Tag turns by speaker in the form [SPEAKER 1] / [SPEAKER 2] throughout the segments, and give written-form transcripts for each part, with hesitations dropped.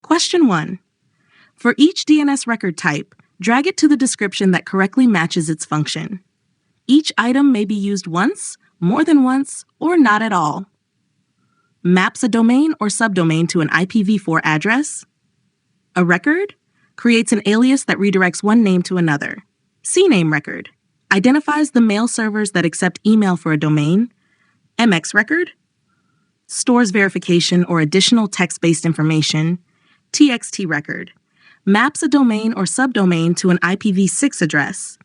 [SPEAKER 1] Question 1. For each DNS record type, drag it to the description that correctly matches its function. Each item may be used once, more than once, or not at all. Maps a domain or subdomain to an IPv4 address. A record creates an alias that redirects one name to another. CNAME record identifies the mail servers that accept email for a domain. MX record stores verification or additional text-based information. TXT record maps a domain or subdomain to an IPv6 address.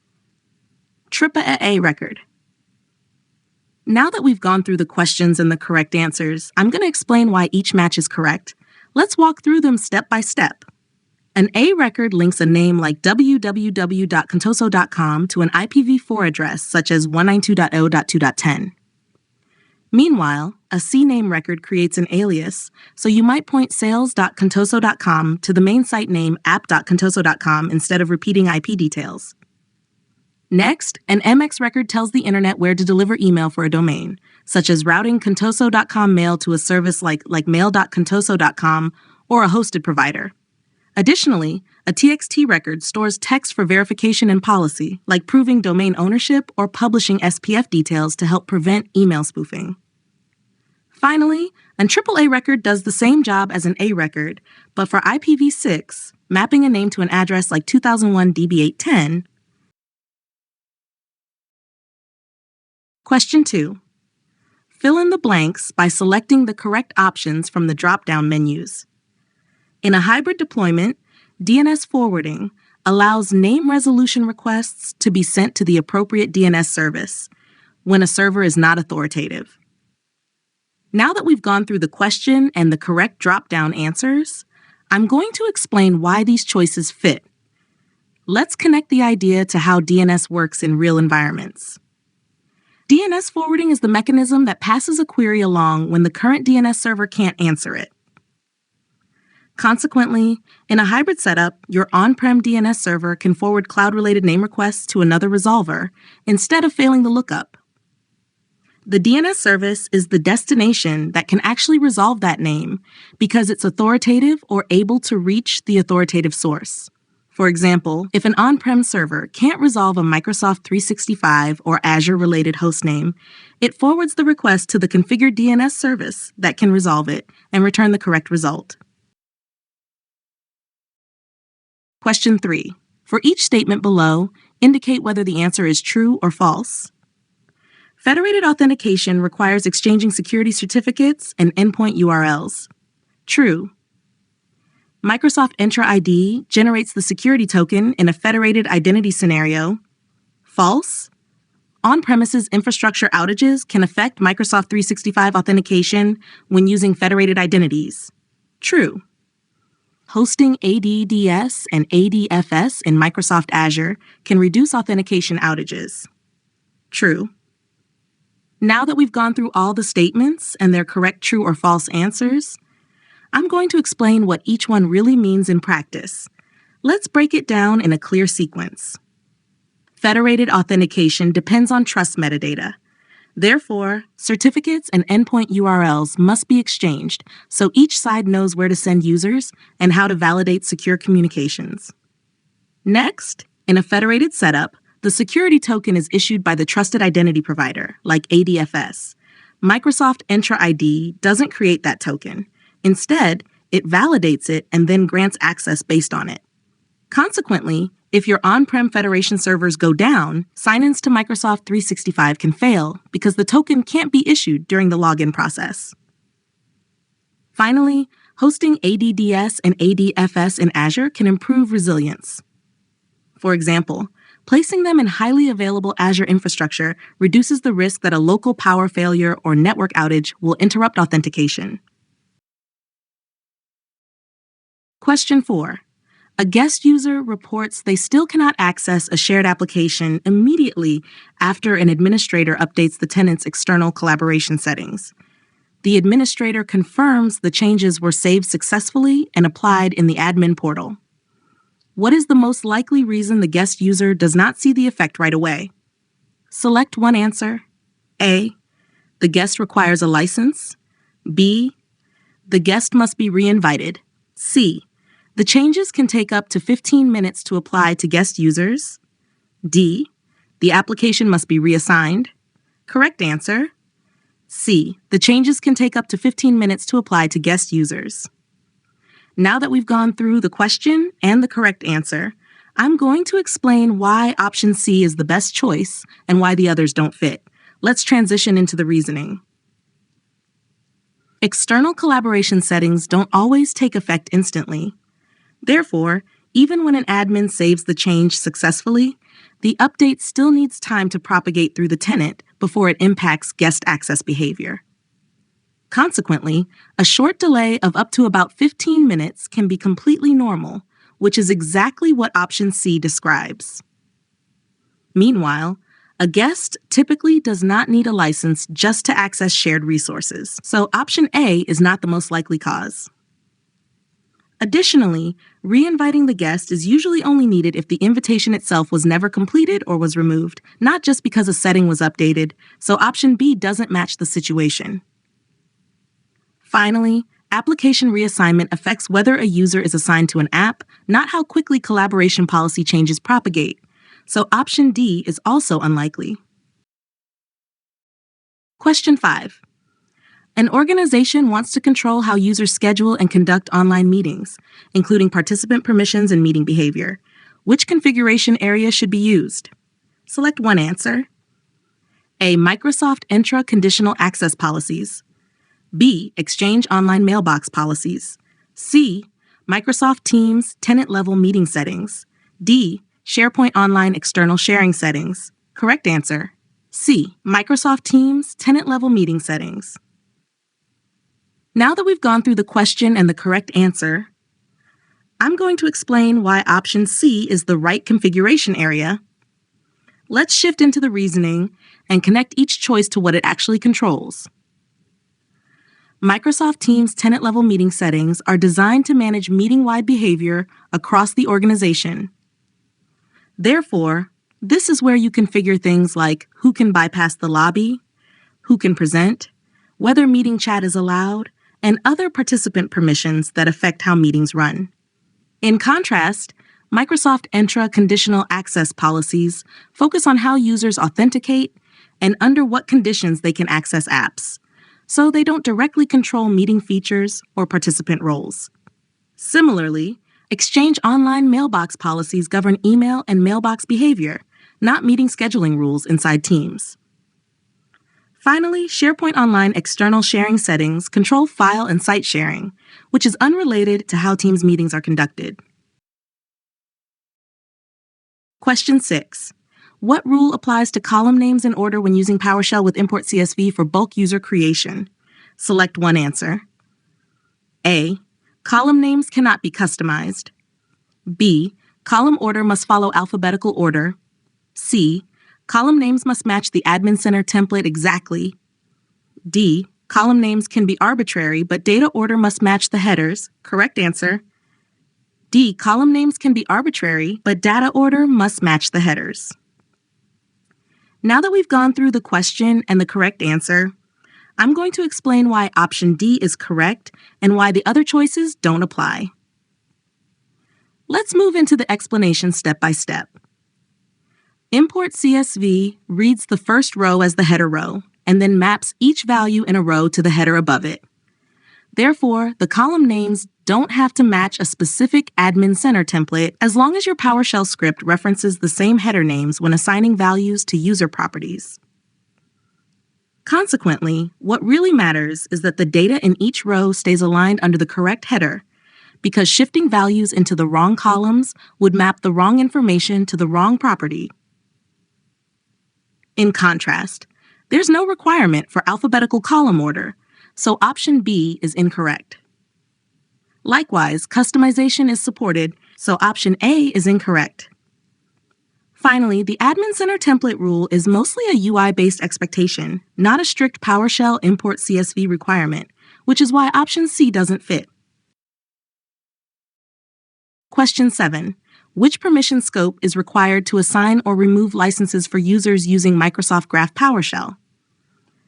[SPEAKER 1] AAA record. Now that we've gone through the questions and the correct answers, I'm going to explain why each match is correct. Let's walk through them step by step. An A record links a name like www.contoso.com to an IPv4 address such as 192.0.2.10. Meanwhile, a CNAME record creates an alias, so you might point sales.contoso.com to the main site name app.contoso.com instead of repeating IP details. Next, an MX record tells the internet where to deliver email for a domain, such as routing contoso.com mail to a service like mail.contoso.com or a hosted provider. Additionally, a TXT record stores text for verification and policy, like proving domain ownership or publishing SPF details to help prevent email spoofing. Finally, an AAA record does the same job as an A record, but for IPv6, mapping a name to an address like 2001 DB810. Question 2. Fill in the blanks by selecting the correct options from the drop-down menus. In a hybrid deployment, DNS forwarding allows name resolution requests to be sent to the appropriate DNS service when a server is not authoritative. Now that we've gone through the question and the correct drop-down answers, I'm going to explain why these choices fit. Let's connect the idea to how DNS works in real environments. DNS forwarding is the mechanism that passes a query along when the current DNS server can't answer it. Consequently, in a hybrid setup, your on-prem DNS server can forward cloud-related name requests to another resolver instead of failing the lookup. The DNS service is the destination that can actually resolve that name because it's authoritative or able to reach the authoritative source. For example, if an on-prem server can't resolve a Microsoft 365 or Azure-related hostname, it forwards the request to the configured DNS service that can resolve it and return the correct result. Question 3. For each statement below, indicate whether the answer is true or false. Federated authentication requires exchanging security certificates and endpoint URLs. True. Microsoft Entra ID generates the security token in a federated identity scenario. False. On-premises infrastructure outages can affect Microsoft 365 authentication when using federated identities. True. Hosting ADDS and ADFS in Microsoft Azure can reduce authentication outages. True. Now that we've gone through all the statements and their correct true or false answers, I'm going to explain what each one really means in practice. Let's break it down in a clear sequence. Federated authentication depends on trust metadata. Therefore, certificates and endpoint URLs must be exchanged so each side knows where to send users and how to validate secure communications. Next, in a federated setup, the security token is issued by the trusted identity provider, like ADFS. Microsoft Entra ID doesn't create that token. Instead, it validates it and then grants access based on it. Consequently, if your on-prem federation servers go down, sign-ins to Microsoft 365 can fail because the token can't be issued during the login process. Finally, hosting ADDS and ADFS in Azure can improve resilience. For example, placing them in highly available Azure infrastructure reduces the risk that a local power failure or network outage will interrupt authentication. Question 4. A guest user reports they still cannot access a shared application immediately after an administrator updates the tenant's external collaboration settings. The administrator confirms the changes were saved successfully and applied in the admin portal. What is the most likely reason the guest user does not see the effect right away? Select one answer. A. The guest requires a license. B. The guest must be re-invited. C. The changes can take up to 15 minutes to apply to guest users. D. The application must be reassigned. Correct answer. C. The changes can take up to 15 minutes to apply to guest users. Now that we've gone through the question and the correct answer, I'm going to explain why option C is the best choice and why the others don't fit. Let's transition into the reasoning. External collaboration settings don't always take effect instantly. Therefore, even when an admin saves the change successfully, the update still needs time to propagate through the tenant before it impacts guest access behavior. Consequently, a short delay of up to about 15 minutes can be completely normal, which is exactly what option C describes. Meanwhile, a guest typically does not need a license just to access shared resources, so option A is not the most likely cause. Additionally, re-inviting the guest is usually only needed if the invitation itself was never completed or was removed, not just because a setting was updated, so option B doesn't match the situation. Finally, application reassignment affects whether a user is assigned to an app, not how quickly collaboration policy changes propagate, so option D is also unlikely. Question 5. An organization wants to control how users schedule and conduct online meetings, including participant permissions and meeting behavior. Which configuration area should be used? Select one answer. A. Microsoft Entra conditional access policies. B. Exchange online mailbox policies. C. Microsoft Teams tenant-level meeting settings. D. SharePoint Online external sharing settings. Correct answer. C. Microsoft Teams tenant-level meeting settings. Now that we've gone through the question and the correct answer, I'm going to explain why option C is the right configuration area. Let's shift into the reasoning and connect each choice to what it actually controls. Microsoft Teams tenant-level meeting settings are designed to manage meeting-wide behavior across the organization. Therefore, this is where you configure things like who can bypass the lobby, who can present, whether meeting chat is allowed, and other participant permissions that affect how meetings run. In contrast, Microsoft Entra conditional access policies focus on how users authenticate and under what conditions they can access apps, so they don't directly control meeting features or participant roles. Similarly, Exchange Online mailbox policies govern email and mailbox behavior, not meeting scheduling rules inside Teams. Finally, SharePoint Online external sharing settings control file and site sharing, which is unrelated to how Teams meetings are conducted. Question 6. What rule applies to column names in order when using PowerShell with import CSV for bulk user creation? Select one answer. A. Column names cannot be customized. B. Column order must follow alphabetical order. C. Column names must match the Admin Center template exactly. D. Column names can be arbitrary, but data order must match the headers. Correct answer. D. Column names can be arbitrary, but data order must match the headers. Now that we've gone through the question and the correct answer, I'm going to explain why option D is correct and why the other choices don't apply. Let's move into the explanation step by step. Import CSV reads the first row as the header row and then maps each value in a row to the header above it. Therefore, the column names don't have to match a specific Admin Center template as long as your PowerShell script references the same header names when assigning values to user properties. Consequently, what really matters is that the data in each row stays aligned under the correct header, because shifting values into the wrong columns would map the wrong information to the wrong property. In contrast, there's no requirement for alphabetical column order, so option B is incorrect. Likewise, customization is supported, so option A is incorrect. Finally, the Admin Center template rule is mostly a UI-based expectation, not a strict PowerShell import CSV requirement, which is why option C doesn't fit. Question 7. Which permission scope is required to assign or remove licenses for users using Microsoft Graph PowerShell?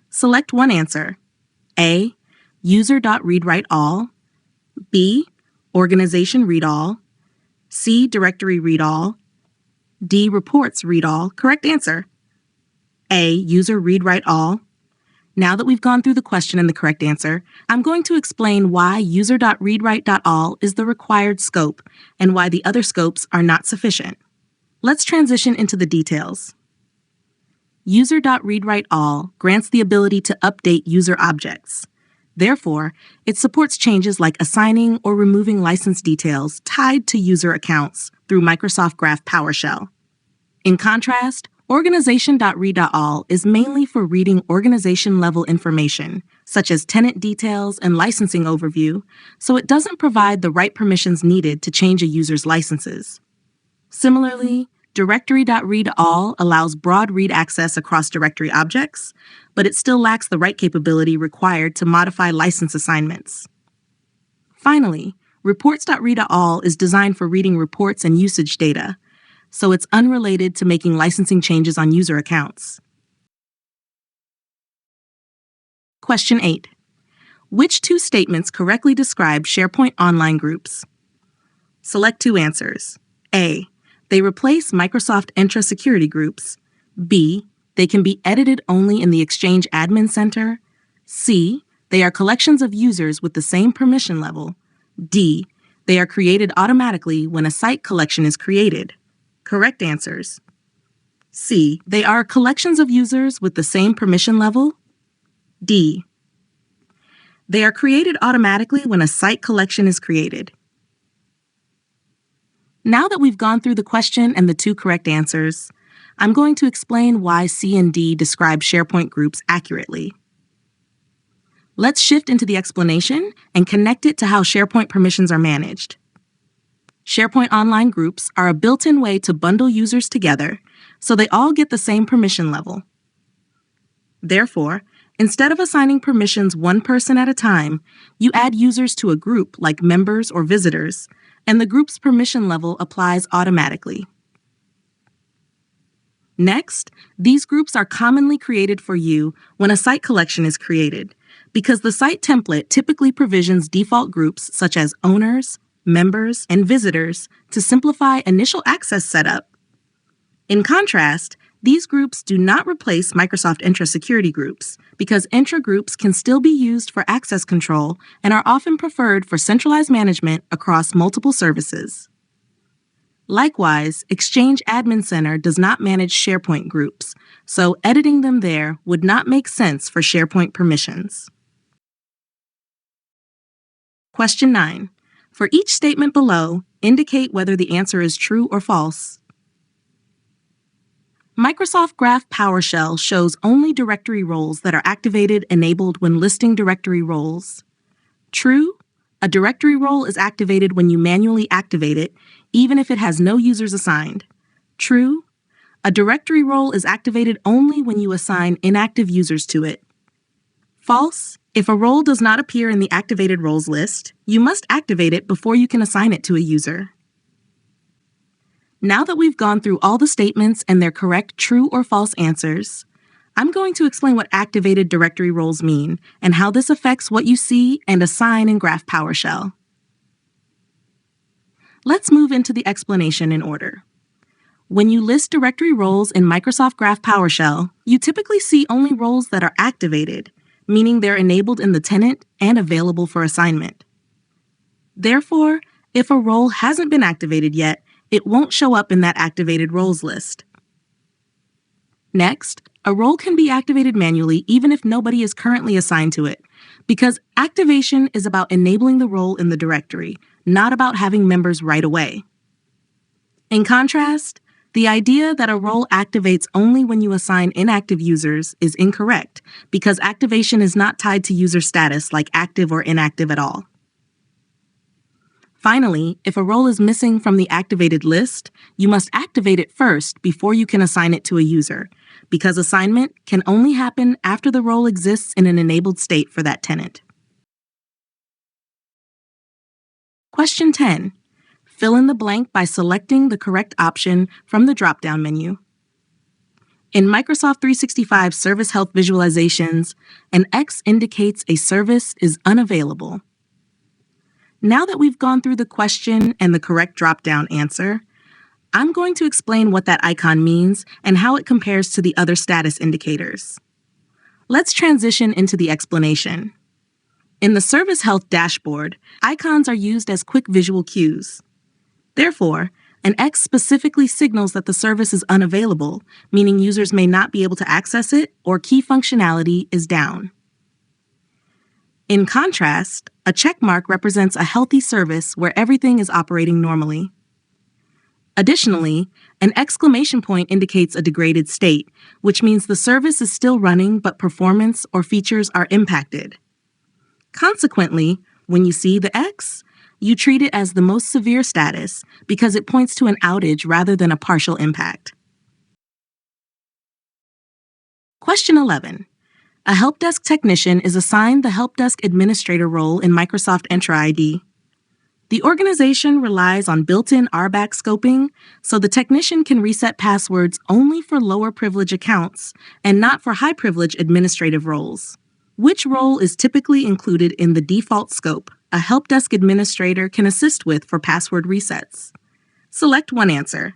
[SPEAKER 1] Select one answer. A. User.readWriteAll. B. Organization Read All, C. Directory Read All, D. Reports Read All. Correct answer. A. User Read Write All. Now that we've gone through the question and the correct answer, I'm going to explain why user.readwrite.all is the required scope and why the other scopes are not sufficient. Let's transition into the details. User.readWriteAll grants the ability to update user objects. Therefore, it supports changes like assigning or removing license details tied to user accounts through Microsoft Graph PowerShell. In contrast, Organization.read.all is mainly for reading organization-level information, such as tenant details and licensing overview, so it doesn't provide the right permissions needed to change a user's licenses. Similarly, Directory.read.all allows broad read access across directory objects, but it still lacks the right capability required to modify license assignments. Finally, Reports.read.all is designed for reading reports and usage data, so it's unrelated to making licensing changes on user accounts. Question 8. Which two statements correctly describe SharePoint Online groups? Select two answers. A. They replace Microsoft Entra security groups. B. They can be edited only in the Exchange Admin Center. C. They are collections of users with the same permission level. D. They are created automatically when a site collection is created. Correct answers. C. They are collections of users with the same permission level. D. They are created automatically when a site collection is created. Now that we've gone through the question and the two correct answers, I'm going to explain why C and D describe SharePoint groups accurately. Let's shift into the explanation and connect it to how SharePoint permissions are managed. SharePoint Online groups are a built-in way to bundle users together so they all get the same permission level. Therefore, instead of assigning permissions one person at a time, you add users to a group like members or visitors, and the group's permission level applies automatically. Next, these groups are commonly created for you when a site collection is created, because the site template typically provisions default groups such as owners, members, and visitors to simplify initial access setup. In contrast, these groups do not replace Microsoft Entra security groups because Entra groups can still be used for access control and are often preferred for centralized management across multiple services. Likewise, Exchange Admin Center does not manage SharePoint groups, so editing them there would not make sense for SharePoint permissions. Question 9. For each statement below, indicate whether the answer is true or false. Microsoft Graph PowerShell shows only directory roles that are activated enabled when listing directory roles. True, a directory role is activated when you manually activate it, even if it has no users assigned. True, a directory role is activated only when you assign inactive users to it. False, if a role does not appear in the activated roles list, you must activate it before you can assign it to a user. Now that we've gone through all the statements and their correct true or false answers, I'm going to explain what activated directory roles mean and how this affects what you see and assign in Graph PowerShell. Let's move into the explanation in order. When you list directory roles in Microsoft Graph PowerShell, you typically see only roles that are activated, meaning they're enabled in the tenant and available for assignment. Therefore, if a role hasn't been activated yet, it won't show up in that activated roles list. Next, a role can be activated manually even if nobody is currently assigned to it, because activation is about enabling the role in the directory, not about having members right away. In contrast, the idea that a role activates only when you assign inactive users is incorrect because activation is not tied to user status like active or inactive at all. Finally, if a role is missing from the activated list, you must activate it first before you can assign it to a user, because assignment can only happen after the role exists in an enabled state for that tenant. Question 10. Fill in the blank by selecting the correct option from the drop-down menu. In Microsoft 365 Service Health Visualizations, an X indicates a service is unavailable. Now that we've gone through the question and the correct drop-down answer, I'm going to explain what that icon means and how it compares to the other status indicators. Let's transition into the explanation. In the Service Health dashboard, icons are used as quick visual cues. Therefore, an X specifically signals that the service is unavailable, meaning users may not be able to access it or key functionality is down. In contrast, a check mark represents a healthy service where everything is operating normally. Additionally, an exclamation point indicates a degraded state, which means the service is still running but performance or features are impacted. Consequently, when you see the X, you treat it as the most severe status because it points to an outage rather than a partial impact. Question 11. A help desk technician is assigned the help desk administrator role in Microsoft Entra ID. The organization relies on built-in RBAC scoping, so the technician can reset passwords only for lower privilege accounts and not for high privilege administrative roles. Which role is typically included in the default scope a help desk administrator can assist with for password resets? Select one answer.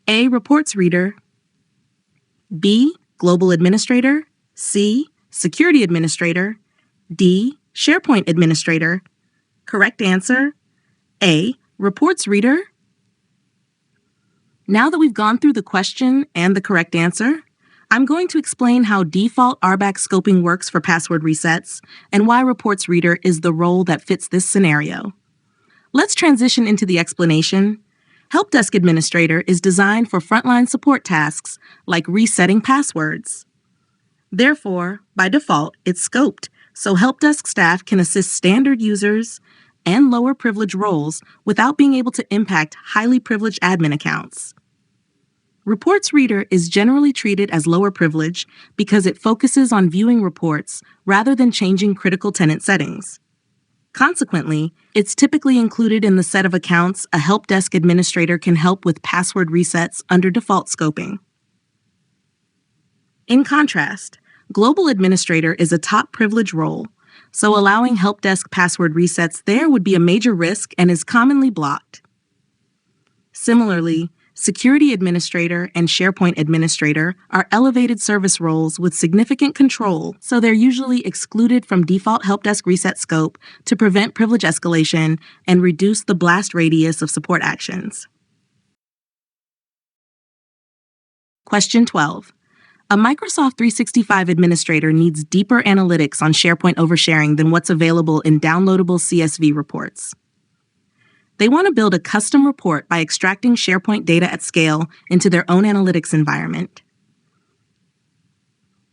[SPEAKER 1] A. Reports reader. B. Global administrator. C. Security administrator. D. SharePoint administrator. Correct answer, A. Reports reader. Now that we've gone through the question and the correct answer, I'm going to explain how default RBAC scoping works for password resets and why Reports Reader is the role that fits this scenario. Let's transition into the explanation. Help Desk Administrator is designed for frontline support tasks like resetting passwords. Therefore, by default, it's scoped, so help desk staff can assist standard users and lower privilege roles without being able to impact highly privileged admin accounts. Reports Reader is generally treated as lower privilege because it focuses on viewing reports rather than changing critical tenant settings. Consequently, it's typically included in the set of accounts a help desk administrator can help with password resets under default scoping. In contrast, Global Administrator is a top privilege role, so allowing help desk password resets there would be a major risk and is commonly blocked. Similarly, Security Administrator and SharePoint Administrator are elevated service roles with significant control, so they're usually excluded from default help desk reset scope to prevent privilege escalation and reduce the blast radius of support actions. Question 12. A Microsoft 365 administrator needs deeper analytics on SharePoint oversharing than what's available in downloadable CSV reports. They want to build a custom report by extracting SharePoint data at scale into their own analytics environment.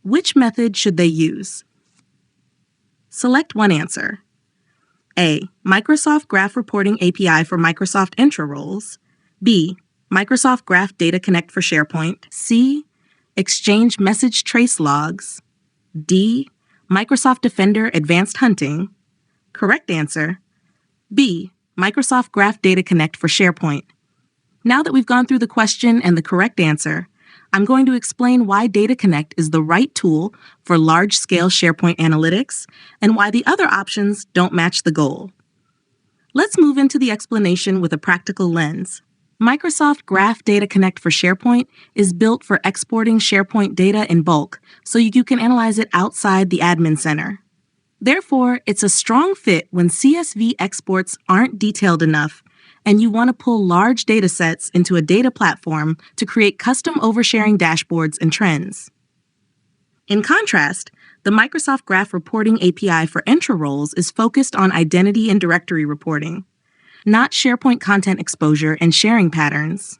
[SPEAKER 1] Which method should they use? Select one answer. A. Microsoft Graph Reporting API for Microsoft Entra roles. B. Microsoft Graph Data Connect for SharePoint. C. Exchange Message Trace Logs. D. Microsoft Defender Advanced Hunting. Correct answer, B. Microsoft Graph Data Connect for SharePoint. Now that we've gone through the question and the correct answer, I'm going to explain why Data Connect is the right tool for large-scale SharePoint analytics and why the other options don't match the goal. Let's move into the explanation with a practical lens. Microsoft Graph Data Connect for SharePoint is built for exporting SharePoint data in bulk so you can analyze it outside the admin center. Therefore, it's a strong fit when CSV exports aren't detailed enough and you want to pull large data sets into a data platform to create custom oversharing dashboards and trends. In contrast, the Microsoft Graph Reporting API for Entra roles is focused on identity and directory reporting, not SharePoint content exposure and sharing patterns.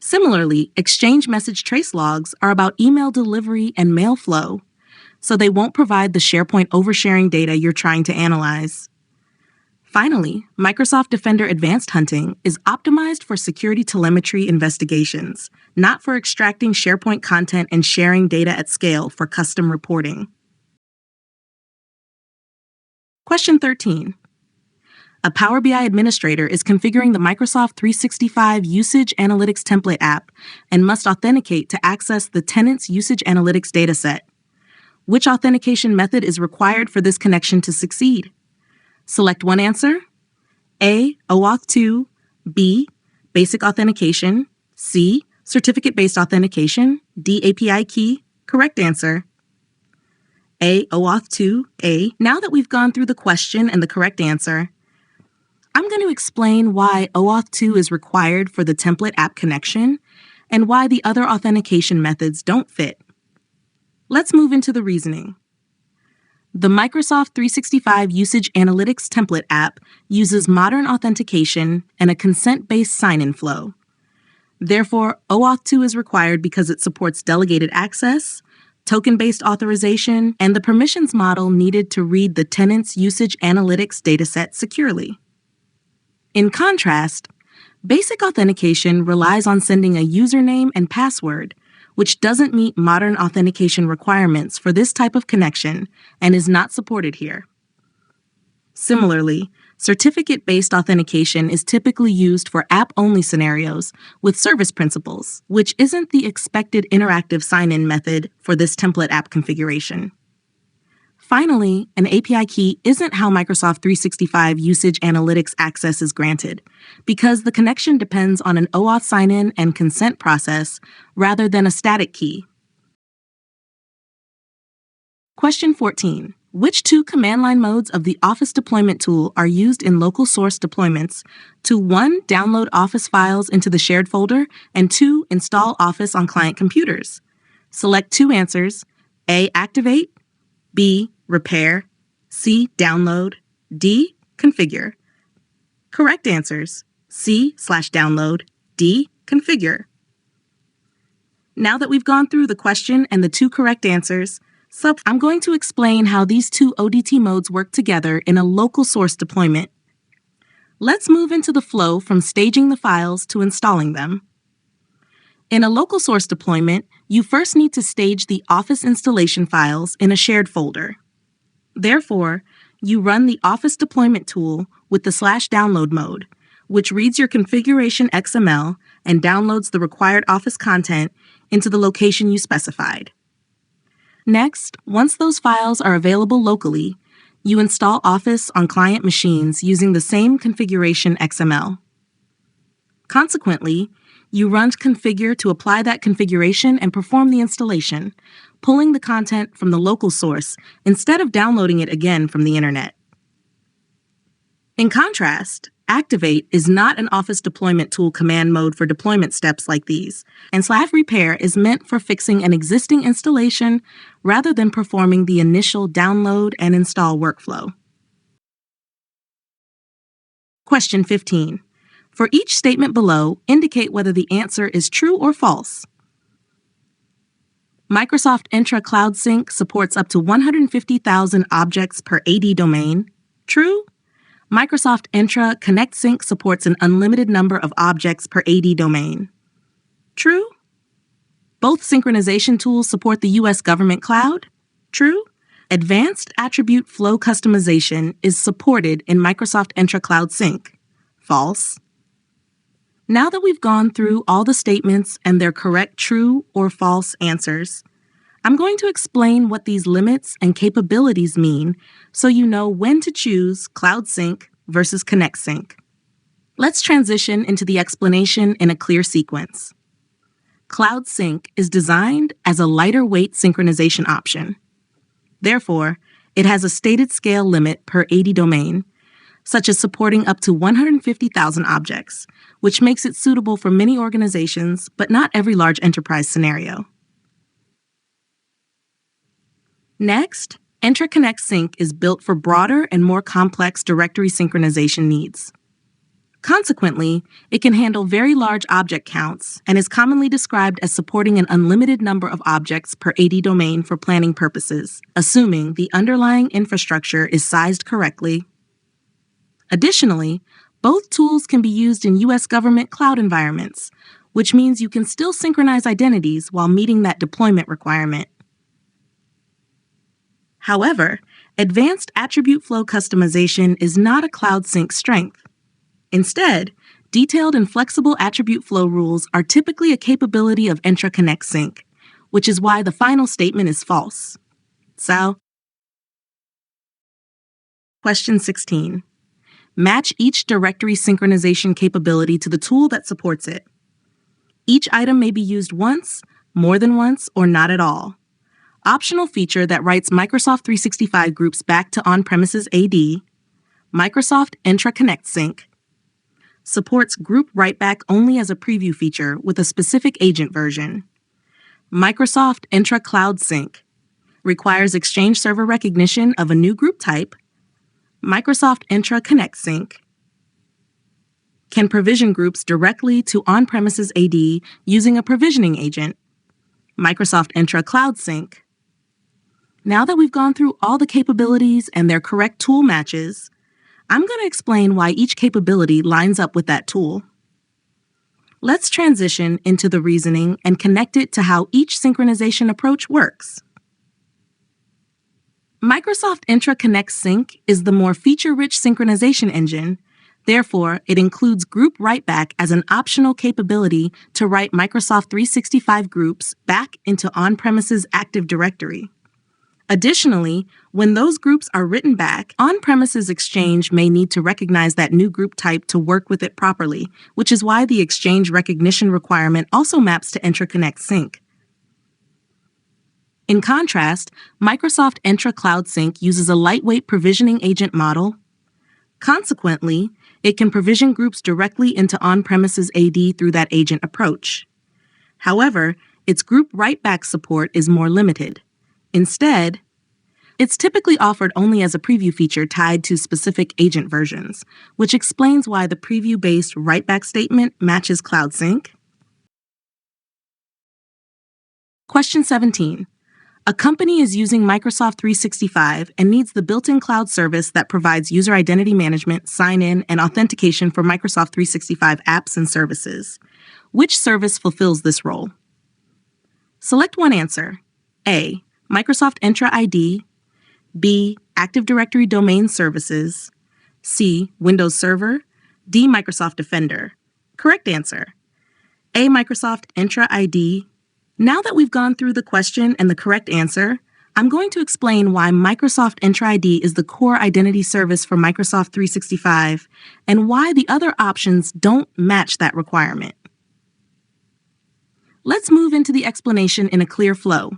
[SPEAKER 1] Similarly, Exchange Message Trace Logs are about email delivery and mail flow, so they won't provide the SharePoint oversharing data you're trying to analyze. Finally, Microsoft Defender Advanced Hunting is optimized for security telemetry investigations, not for extracting SharePoint content and sharing data at scale for custom reporting. Question 13. A Power BI administrator is configuring the Microsoft 365 Usage Analytics Template app and must authenticate to access the tenant's usage analytics dataset. Which authentication method is required for this connection to succeed? Select one answer. A. OAuth 2. B. Basic authentication. C. Certificate-based authentication. D. API key. Correct answer. A. OAuth 2. A. Now that we've gone through the question and the correct answer, I'm going to explain why OAuth 2 is required for the template app connection and why the other authentication methods don't fit. Let's move into the reasoning. The Microsoft 365 Usage Analytics template app uses modern authentication and a consent-based sign-in flow. Therefore, OAuth 2 is required because it supports delegated access, token-based authorization, and the permissions model needed to read the tenant's usage analytics dataset securely. In contrast, basic authentication relies on sending a username and password, which doesn't meet modern authentication requirements for this type of connection and is not supported here. Similarly, certificate-based authentication is typically used for app-only scenarios with service principals, which isn't the expected interactive sign-in method for this template app configuration. Finally, an API key isn't how Microsoft 365 Usage Analytics access is granted, because the connection depends on an OAuth sign-in and consent process rather than a static key. Question 14. Which two command line modes of the Office deployment tool are used in local source deployments to 1. Download Office files into the shared folder, and 2. Install Office on client computers? Select two answers. A. Activate. B. Repair. C. Download. D. Configure. Correct answers: C/download, D. Configure. Now that we've gone through the question and the two correct answers, I'm going to explain how these two ODT modes work together in a local source deployment. Let's move into the flow from staging the files to installing them. In a local source deployment, you first need to stage the Office installation files in a shared folder. Therefore, you run the Office deployment tool with the /download mode, which reads your configuration XML and downloads the required Office content into the location you specified. Next, once those files are available locally, you install Office on client machines using the same configuration XML. Consequently, you run configure to apply that configuration and perform the installation, pulling the content from the local source instead of downloading it again from the internet. In contrast, Activate is not an Office deployment tool command mode for deployment steps like these, and /repair is meant for fixing an existing installation rather than performing the initial download and install workflow. Question 15. For each statement below, indicate whether the answer is true or false. Microsoft Entra Cloud Sync supports up to 150,000 objects per AD domain. True? Microsoft Entra Connect Sync supports an unlimited number of objects per AD domain. True? Both synchronization tools support the U.S. government cloud. True? Advanced attribute flow customization is supported in Microsoft Entra Cloud Sync. False? Now that we've gone through all the statements and their correct true or false answers, I'm going to explain what these limits and capabilities mean so you know when to choose Cloud Sync versus Connect Sync. Let's transition into the explanation in a clear sequence. Cloud Sync is designed as a lighter weight synchronization option. Therefore, it has a stated scale limit per AD domain, such as supporting up to 150,000 objects, which makes it suitable for many organizations, but not every large enterprise scenario. Next, Entra Connect Sync is built for broader and more complex directory synchronization needs. Consequently, it can handle very large object counts and is commonly described as supporting an unlimited number of objects per AD domain for planning purposes, assuming the underlying infrastructure is sized correctly. Additionally, both tools can be used in U.S. government cloud environments, which means you can still synchronize identities while meeting that deployment requirement. However, advanced attribute flow customization is not a Cloud Sync strength. Instead, detailed and flexible attribute flow rules are typically a capability of Entra Connect Sync, which is why the final statement is false. So, Question 16. Match each directory synchronization capability to the tool that supports it. Each item may be used once, more than once, or not at all. Optional feature that writes Microsoft 365 groups back to on-premises AD. Microsoft Entra Connect Sync. Supports group write-back only as a preview feature with a specific agent version. Microsoft Entra Cloud Sync. Requires Exchange server recognition of a new group type. Microsoft Entra Connect Sync. Can provision groups directly to on-premises AD using a provisioning agent. Microsoft Entra Cloud Sync. Now that we've gone through all the capabilities and their correct tool matches, I'm going to explain why each capability lines up with that tool. Let's transition into the reasoning and connect it to how each synchronization approach works. Microsoft Entra Connect Sync is the more feature-rich synchronization engine. Therefore, it includes group write-back as an optional capability to write Microsoft 365 groups back into on-premises Active Directory. Additionally, when those groups are written back, on-premises Exchange may need to recognize that new group type to work with it properly, which is why the Exchange recognition requirement also maps to Entra Connect Sync. In contrast, Microsoft Entra Cloud Sync uses a lightweight provisioning agent model. Consequently, it can provision groups directly into on-premises AD through that agent approach. However, its group write-back support is more limited. Instead, it's typically offered only as a preview feature tied to specific agent versions, which explains why the preview-based write-back statement matches Cloud Sync. Question 17. A company is using Microsoft 365 and needs the built-in cloud service that provides user identity management, sign-in, and authentication for Microsoft 365 apps and services. Which service fulfills this role? Select one answer. A. Microsoft Entra ID. B. Active Directory Domain Services. C. Windows Server. D. Microsoft Defender. Correct answer. A. Microsoft Entra ID. Now that we've gone through the question and the correct answer, I'm going to explain why Microsoft Entra ID is the core identity service for Microsoft 365 and why the other options don't match that requirement. Let's move into the explanation in a clear flow.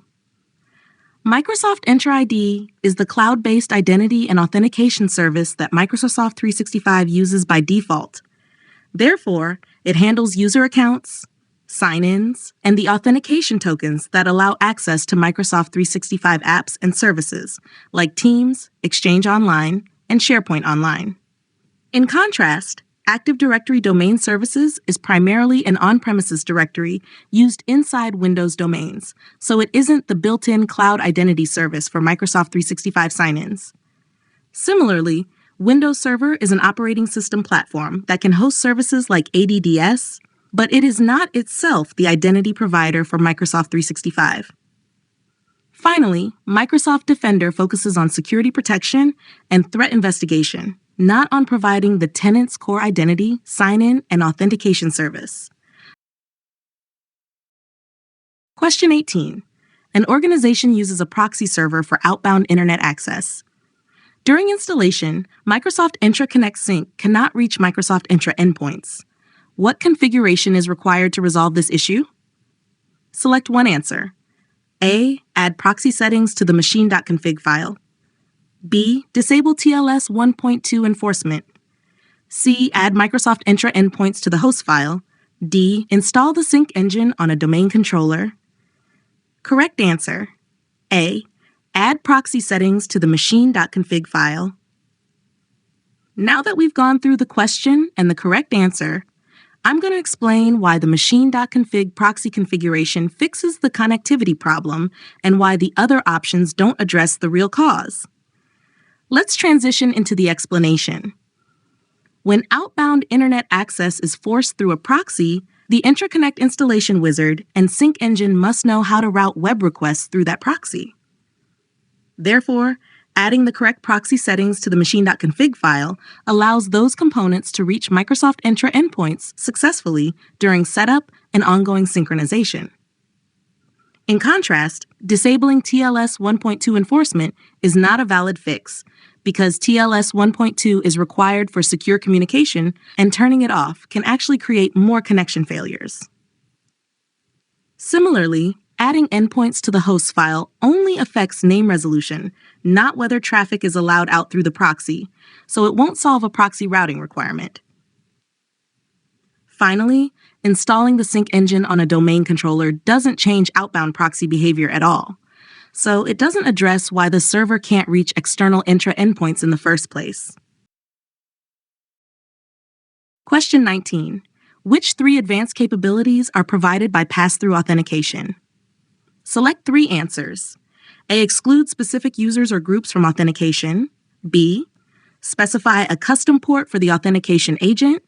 [SPEAKER 1] Microsoft Entra ID is the cloud-based identity and authentication service that Microsoft 365 uses by default. Therefore, it handles user accounts, sign-ins, and the authentication tokens that allow access to Microsoft 365 apps and services like Teams, Exchange Online, and SharePoint Online. In contrast, Active Directory Domain Services is primarily an on-premises directory used inside Windows domains, so it isn't the built-in cloud identity service for Microsoft 365 sign-ins. Similarly, Windows Server is an operating system platform that can host services like ADDS, but it is not itself the identity provider for Microsoft 365. Finally, Microsoft Defender focuses on security protection and threat investigation, not on providing the tenant's core identity, sign-in, and authentication service. Question 18. An organization uses a proxy server for outbound internet access. During installation, Microsoft Entra Connect Sync cannot reach Microsoft Entra endpoints. What configuration is required to resolve this issue? Select one answer. A. Add proxy settings to the machine.config file. B. Disable TLS 1.2 enforcement. C. Add Microsoft Entra endpoints to the host file. D. Install the sync engine on a domain controller. Correct answer. A. Add proxy settings to the machine.config file. Now that we've gone through the question and the correct answer, I'm going to explain why the machine.config proxy configuration fixes the connectivity problem and why the other options don't address the real cause. Let's transition into the explanation. When outbound internet access is forced through a proxy, the IntraConnect installation wizard and sync engine must know how to route web requests through that proxy. Therefore, adding the correct proxy settings to the machine.config file allows those components to reach Microsoft Entra endpoints successfully during setup and ongoing synchronization. In contrast, disabling TLS 1.2 enforcement is not a valid fix because TLS 1.2 is required for secure communication, and turning it off can actually create more connection failures. Similarly, adding endpoints to the host file only affects name resolution, not whether traffic is allowed out through the proxy, so it won't solve a proxy routing requirement. Finally, installing the sync engine on a domain controller doesn't change outbound proxy behavior at all, so it doesn't address why the server can't reach external intra endpoints in the first place. Question 19. Which 3 advanced capabilities are provided by pass-through authentication? Select 3 answers. A. Exclude specific users or groups from authentication. B. Specify a custom port for the authentication agent.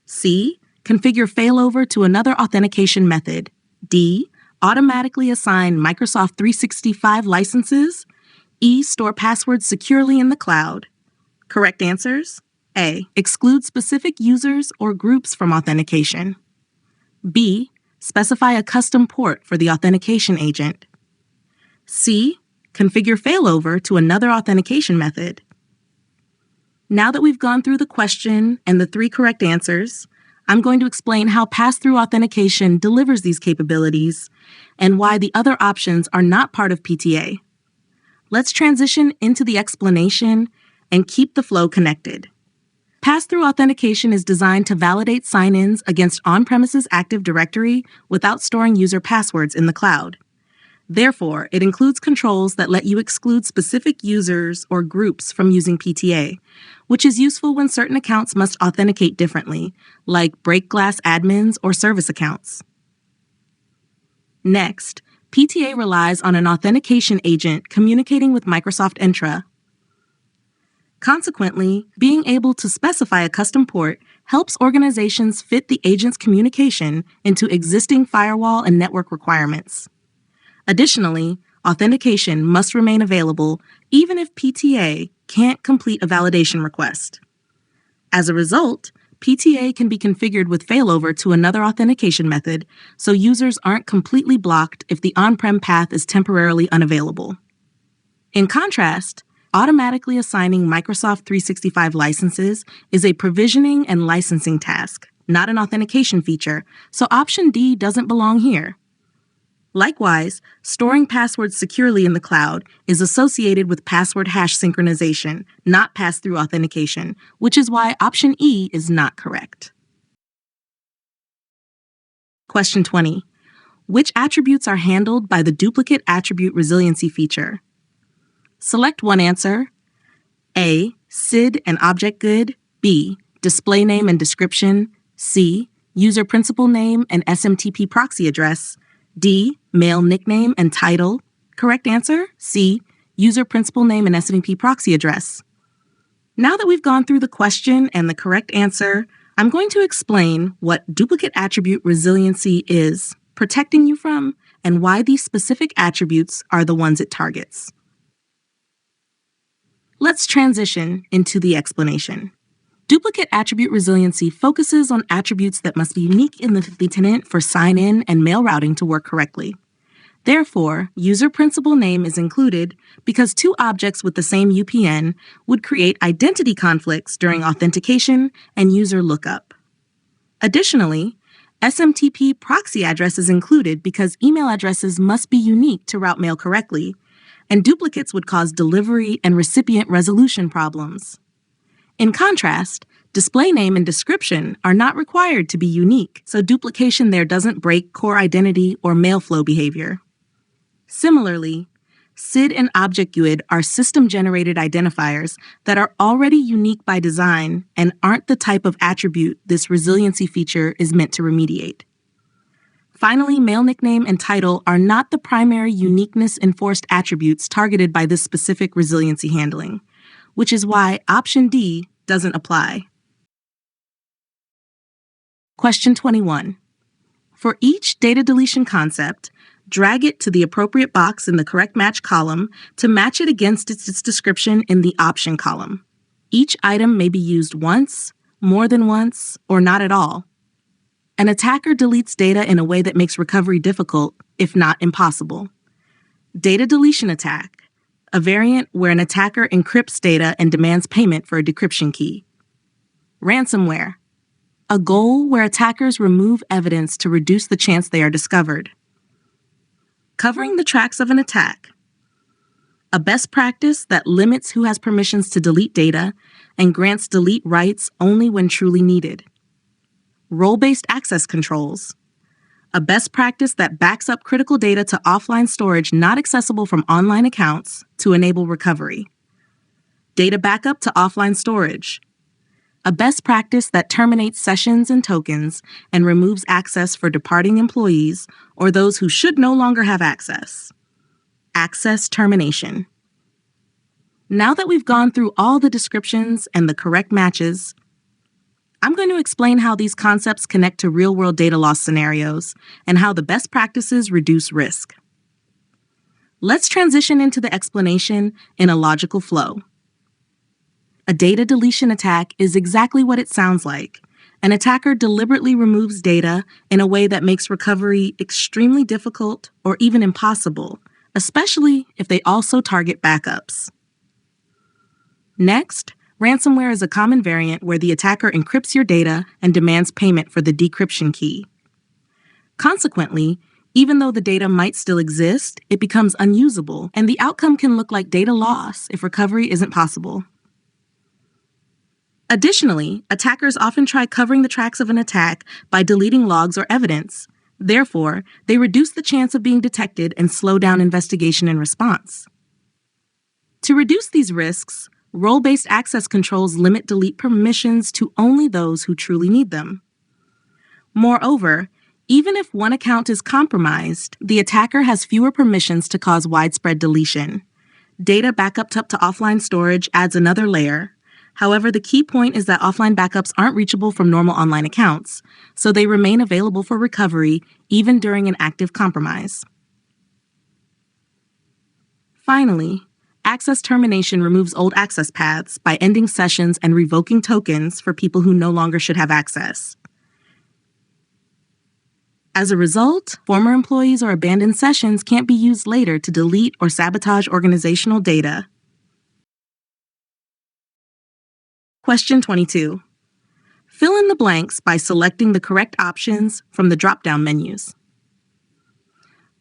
[SPEAKER 1] C. Configure failover to another authentication method. D. Automatically assign Microsoft 365 licenses. E. Store passwords securely in the cloud. Correct answers: A. Exclude specific users or groups from authentication. B. Specify a custom port for the authentication agent. C. Configure failover to another authentication method. Now that we've gone through the question and the 3 correct answers, I'm going to explain how pass-through authentication delivers these capabilities and why the other options are not part of PTA. Let's transition into the explanation and keep the flow connected. Pass-through authentication is designed to validate sign-ins against on-premises Active Directory without storing user passwords in the cloud. Therefore, it includes controls that let you exclude specific users or groups from using PTA, which is useful when certain accounts must authenticate differently, like break glass admins or service accounts. Next, PTA relies on an authentication agent communicating with Microsoft Entra. Consequently, being able to specify a custom port helps organizations fit the agent's communication into existing firewall and network requirements. Additionally, authentication must remain available even if PTA can't complete a validation request. As a result, PTA can be configured with failover to another authentication method so users aren't completely blocked if the on-prem path is temporarily unavailable. In contrast, automatically assigning Microsoft 365 licenses is a provisioning and licensing task, not an authentication feature, so option D doesn't belong here. Likewise, storing passwords securely in the cloud is associated with password hash synchronization, not pass-through authentication, which is why option E is not correct. Question 20. Which attributes are handled by the duplicate attribute resiliency feature? Select one answer. A. SID and object good. B. Display name and description. C. User principal name and SMTP proxy address. D. Mail nickname and title. Correct answer: C. User principal name and SMTP proxy address. Now that we've gone through the question and the correct answer, I'm going to explain what duplicate attribute resiliency is, protecting you from, and why these specific attributes are the ones it targets. Let's transition into the explanation. Duplicate attribute resiliency focuses on attributes that must be unique in the tenant for sign-in and mail routing to work correctly. Therefore, user principal name is included because 2 objects with the same UPN would create identity conflicts during authentication and user lookup. Additionally, SMTP proxy address is included because email addresses must be unique to route mail correctly, and duplicates would cause delivery and recipient resolution problems. In contrast, display name and description are not required to be unique, so duplication there doesn't break core identity or mail flow behavior. Similarly, SID and object GUID are system-generated identifiers that are already unique by design and aren't the type of attribute this resiliency feature is meant to remediate. Finally, mail nickname and title are not the primary uniqueness-enforced attributes targeted by this specific resiliency handling, which is why option D doesn't apply. Question 21. For each data deletion concept, drag it to the appropriate box in the correct match column to match it against its description in the option column. Each item may be used once, more than once, or not at all. An attacker deletes data in a way that makes recovery difficult, if not impossible. Data deletion attack. a variant where an attacker encrypts data and demands payment for a decryption key. Ransomware, a goal where attackers remove evidence to reduce the chance they are discovered. Covering the tracks of an attack, a best practice that limits who has permissions to delete data and grants delete rights only when truly needed. Role-based access controls, a best practice that backs up critical data to offline storage not accessible from online accounts to enable recovery. Data backup to offline storage, a best practice that terminates sessions and tokens and removes access for departing employees or those who should no longer have access. Access termination. Now that we've gone through all the descriptions and the correct matches, I'm going to explain how these concepts connect to real-world data loss scenarios and how the best practices reduce risk. Let's transition into the explanation in a logical flow. A data deletion attack is exactly what it sounds like. An attacker deliberately removes data in a way that makes recovery extremely difficult or even impossible, especially if they also target backups. Next, ransomware is a common variant where the attacker encrypts your data and demands payment for the decryption key. Consequently, even though the data might still exist, it becomes unusable, and the outcome can look like data loss if recovery isn't possible. Additionally, attackers often try covering the tracks of an attack by deleting logs or evidence. Therefore, they reduce the chance of being detected and slow down investigation and response. To reduce these risks, role-based access controls limit delete permissions to only those who truly need them. Moreover, even if one account is compromised, the attacker has fewer permissions to cause widespread deletion. Data backup to offline storage adds another layer. However, the key point is that offline backups aren't reachable from normal online accounts, so they remain available for recovery even during an active compromise. Finally, access termination removes old access paths by ending sessions and revoking tokens for people who no longer should have access. As a result, former employees or abandoned sessions can't be used later to delete or sabotage organizational data. Question 22. Fill in the blanks by selecting the correct options from the drop-down menus.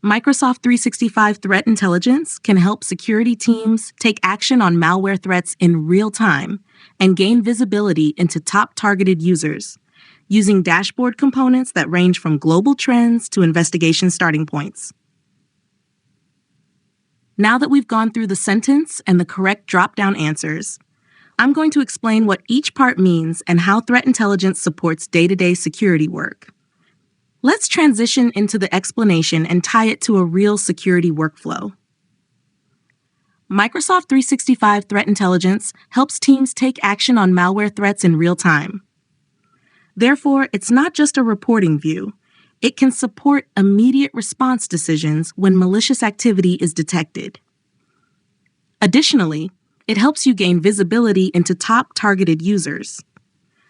[SPEAKER 1] Microsoft 365 Threat Intelligence can help security teams take action on malware threats in real time and gain visibility into top targeted users, using dashboard components that range from global trends to investigation starting points. Now that we've gone through the sentence and the correct drop-down answers, I'm going to explain what each part means and how threat intelligence supports day-to-day security work. Let's transition into the explanation and tie it to a real security workflow. Microsoft 365 Threat Intelligence helps teams take action on malware threats in real time. Therefore, it's not just a reporting view. It can support immediate response decisions when malicious activity is detected. Additionally, it helps you gain visibility into top targeted users.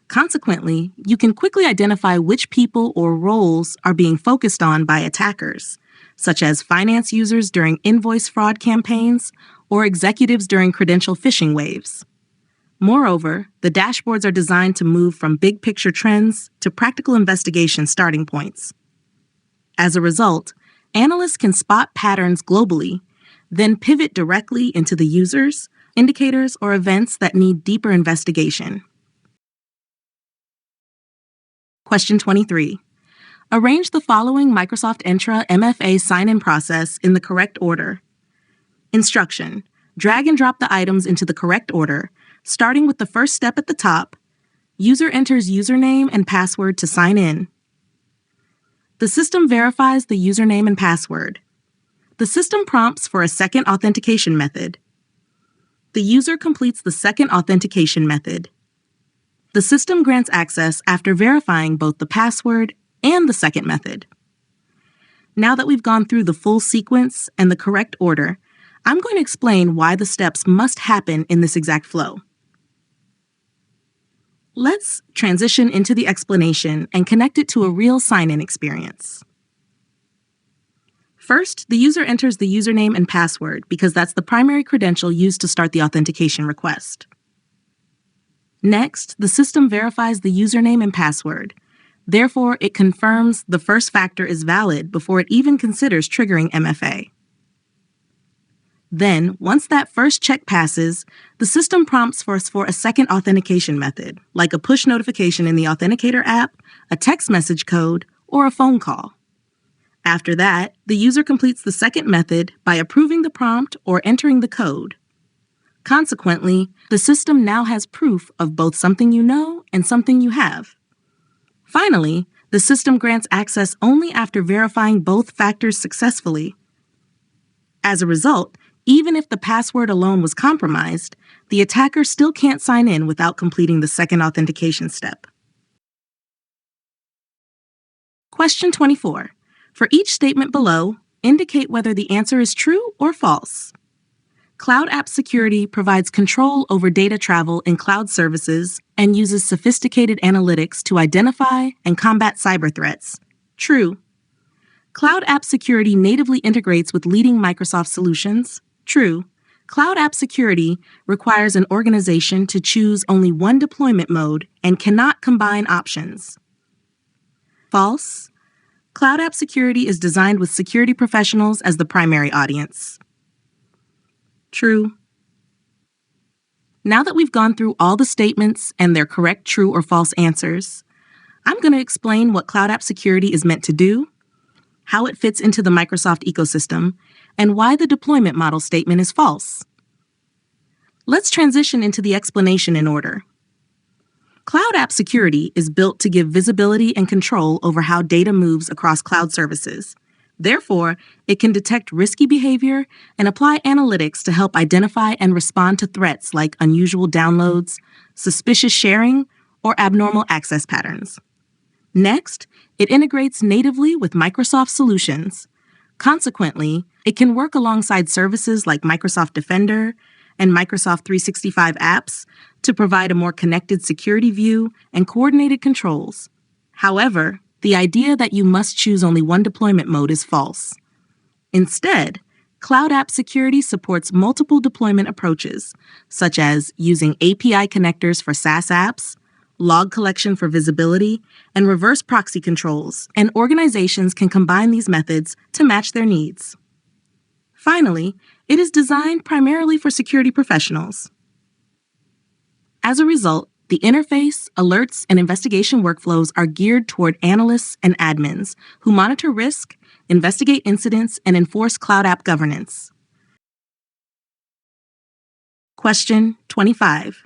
[SPEAKER 1] Consequently, you can quickly identify which people or roles are being focused on by attackers, such as finance users during invoice fraud campaigns or executives during credential phishing waves. Moreover, the dashboards are designed to move from big-picture trends to practical investigation starting points. As a result, analysts can spot patterns globally, then pivot directly into the users, indicators, or events that need deeper investigation. Question 23. Arrange the following Microsoft Entra MFA sign-in process in the correct order. Instruction. Drag and drop the items into the correct order, starting with the first step at the top. User enters username and password to sign in. The system verifies the username and password. The system prompts for a second authentication method. The user completes the second authentication method. The system grants access after verifying both the password and the second method. Now that we've gone through the full sequence and the correct order, I'm going to explain why the steps must happen in this exact flow. Let's transition into the explanation and connect it to a real sign-in experience. First, the user enters the username and password because that's the primary credential used to start the authentication request. Next, the system verifies the username and password. Therefore, it confirms the first factor is valid before it even considers triggering MFA. Then, once that first check passes, the system prompts for a second authentication method, like a push notification in the Authenticator app, a text message code, or a phone call. After that, the user completes the second method by approving the prompt or entering the code. Consequently, the system now has proof of both something you know and something you have. Finally, the system grants access only after verifying both factors successfully. As a result, even if the password alone was compromised, the attacker still can't sign in without completing the second authentication step. Question 24. For each statement below, indicate whether the answer is true or false. Cloud App Security provides control over data travel in cloud services and uses sophisticated analytics to identify and combat cyber threats. True. Cloud App Security natively integrates with leading Microsoft solutions. True. Cloud App Security requires an organization to choose only one deployment mode and cannot combine options. False. Cloud App Security is designed with security professionals as the primary audience. True. Now that we've gone through all the statements and their correct true or false answers, I'm going to explain what Cloud App Security is meant to do, how it fits into the Microsoft ecosystem, and why the deployment model statement is false. Let's transition into the explanation in order. Cloud App Security is built to give visibility and control over how data moves across cloud services. Therefore, it can detect risky behavior and apply analytics to help identify and respond to threats like unusual downloads, suspicious sharing, or abnormal access patterns. Next, it integrates natively with Microsoft solutions. Consequently, it can work alongside services like Microsoft Defender and Microsoft 365 apps to provide a more connected security view and coordinated controls. However, the idea that you must choose only one deployment mode is false. Instead, Cloud App Security supports multiple deployment approaches, such as using API connectors for SaaS apps, log collection for visibility, and reverse proxy controls, and organizations can combine these methods to match their needs. Finally, it is designed primarily for security professionals. As a result, the interface, alerts, and investigation workflows are geared toward analysts and admins who monitor risk, investigate incidents, and enforce cloud app governance. Question 25.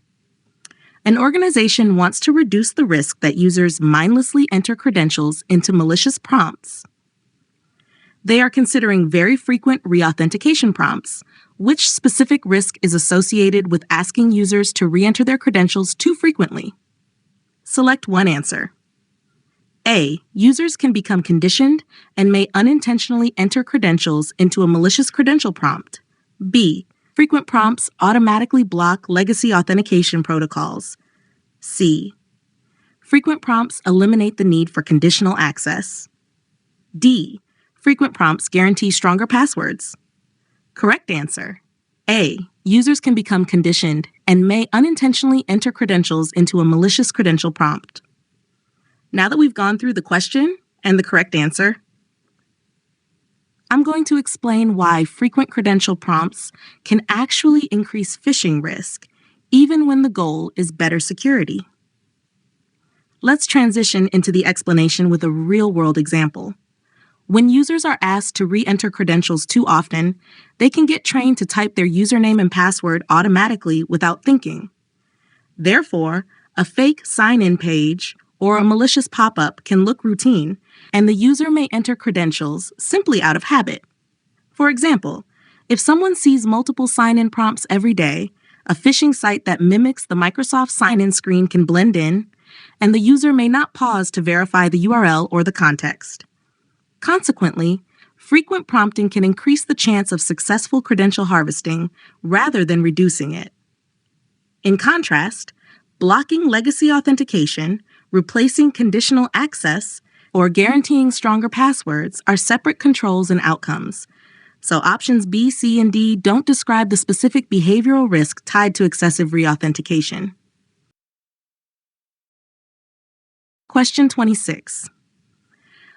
[SPEAKER 1] An organization wants to reduce the risk that users mindlessly enter credentials into malicious prompts. They are considering very frequent reauthentication prompts. Which specific risk is associated with asking users to re-enter their credentials too frequently? Select one answer. A. Users can become conditioned and may unintentionally enter credentials into a malicious credential prompt. B. Frequent prompts automatically block legacy authentication protocols. C. Frequent prompts eliminate the need for conditional access. D. Frequent prompts guarantee stronger passwords. Correct answer. A. Users can become conditioned and may unintentionally enter credentials into a malicious credential prompt. Now that we've gone through the question and the correct answer, I'm going to explain why frequent credential prompts can actually increase phishing risk, even when the goal is better security. Let's transition into the explanation with a real-world example. When users are asked to re-enter credentials too often, they can get trained to type their username and password automatically without thinking. Therefore, a fake sign-in page or a malicious pop-up can look routine, and the user may enter credentials simply out of habit. For example, if someone sees multiple sign-in prompts every day, a phishing site that mimics the Microsoft sign-in screen can blend in, and the user may not pause to verify the URL or the context. Consequently, frequent prompting can increase the chance of successful credential harvesting rather than reducing it. In contrast, blocking legacy authentication, replacing conditional access, or guaranteeing stronger passwords are separate controls and outcomes. So options B, C, and D don't describe the specific behavioral risk tied to excessive reauthentication. Question 26.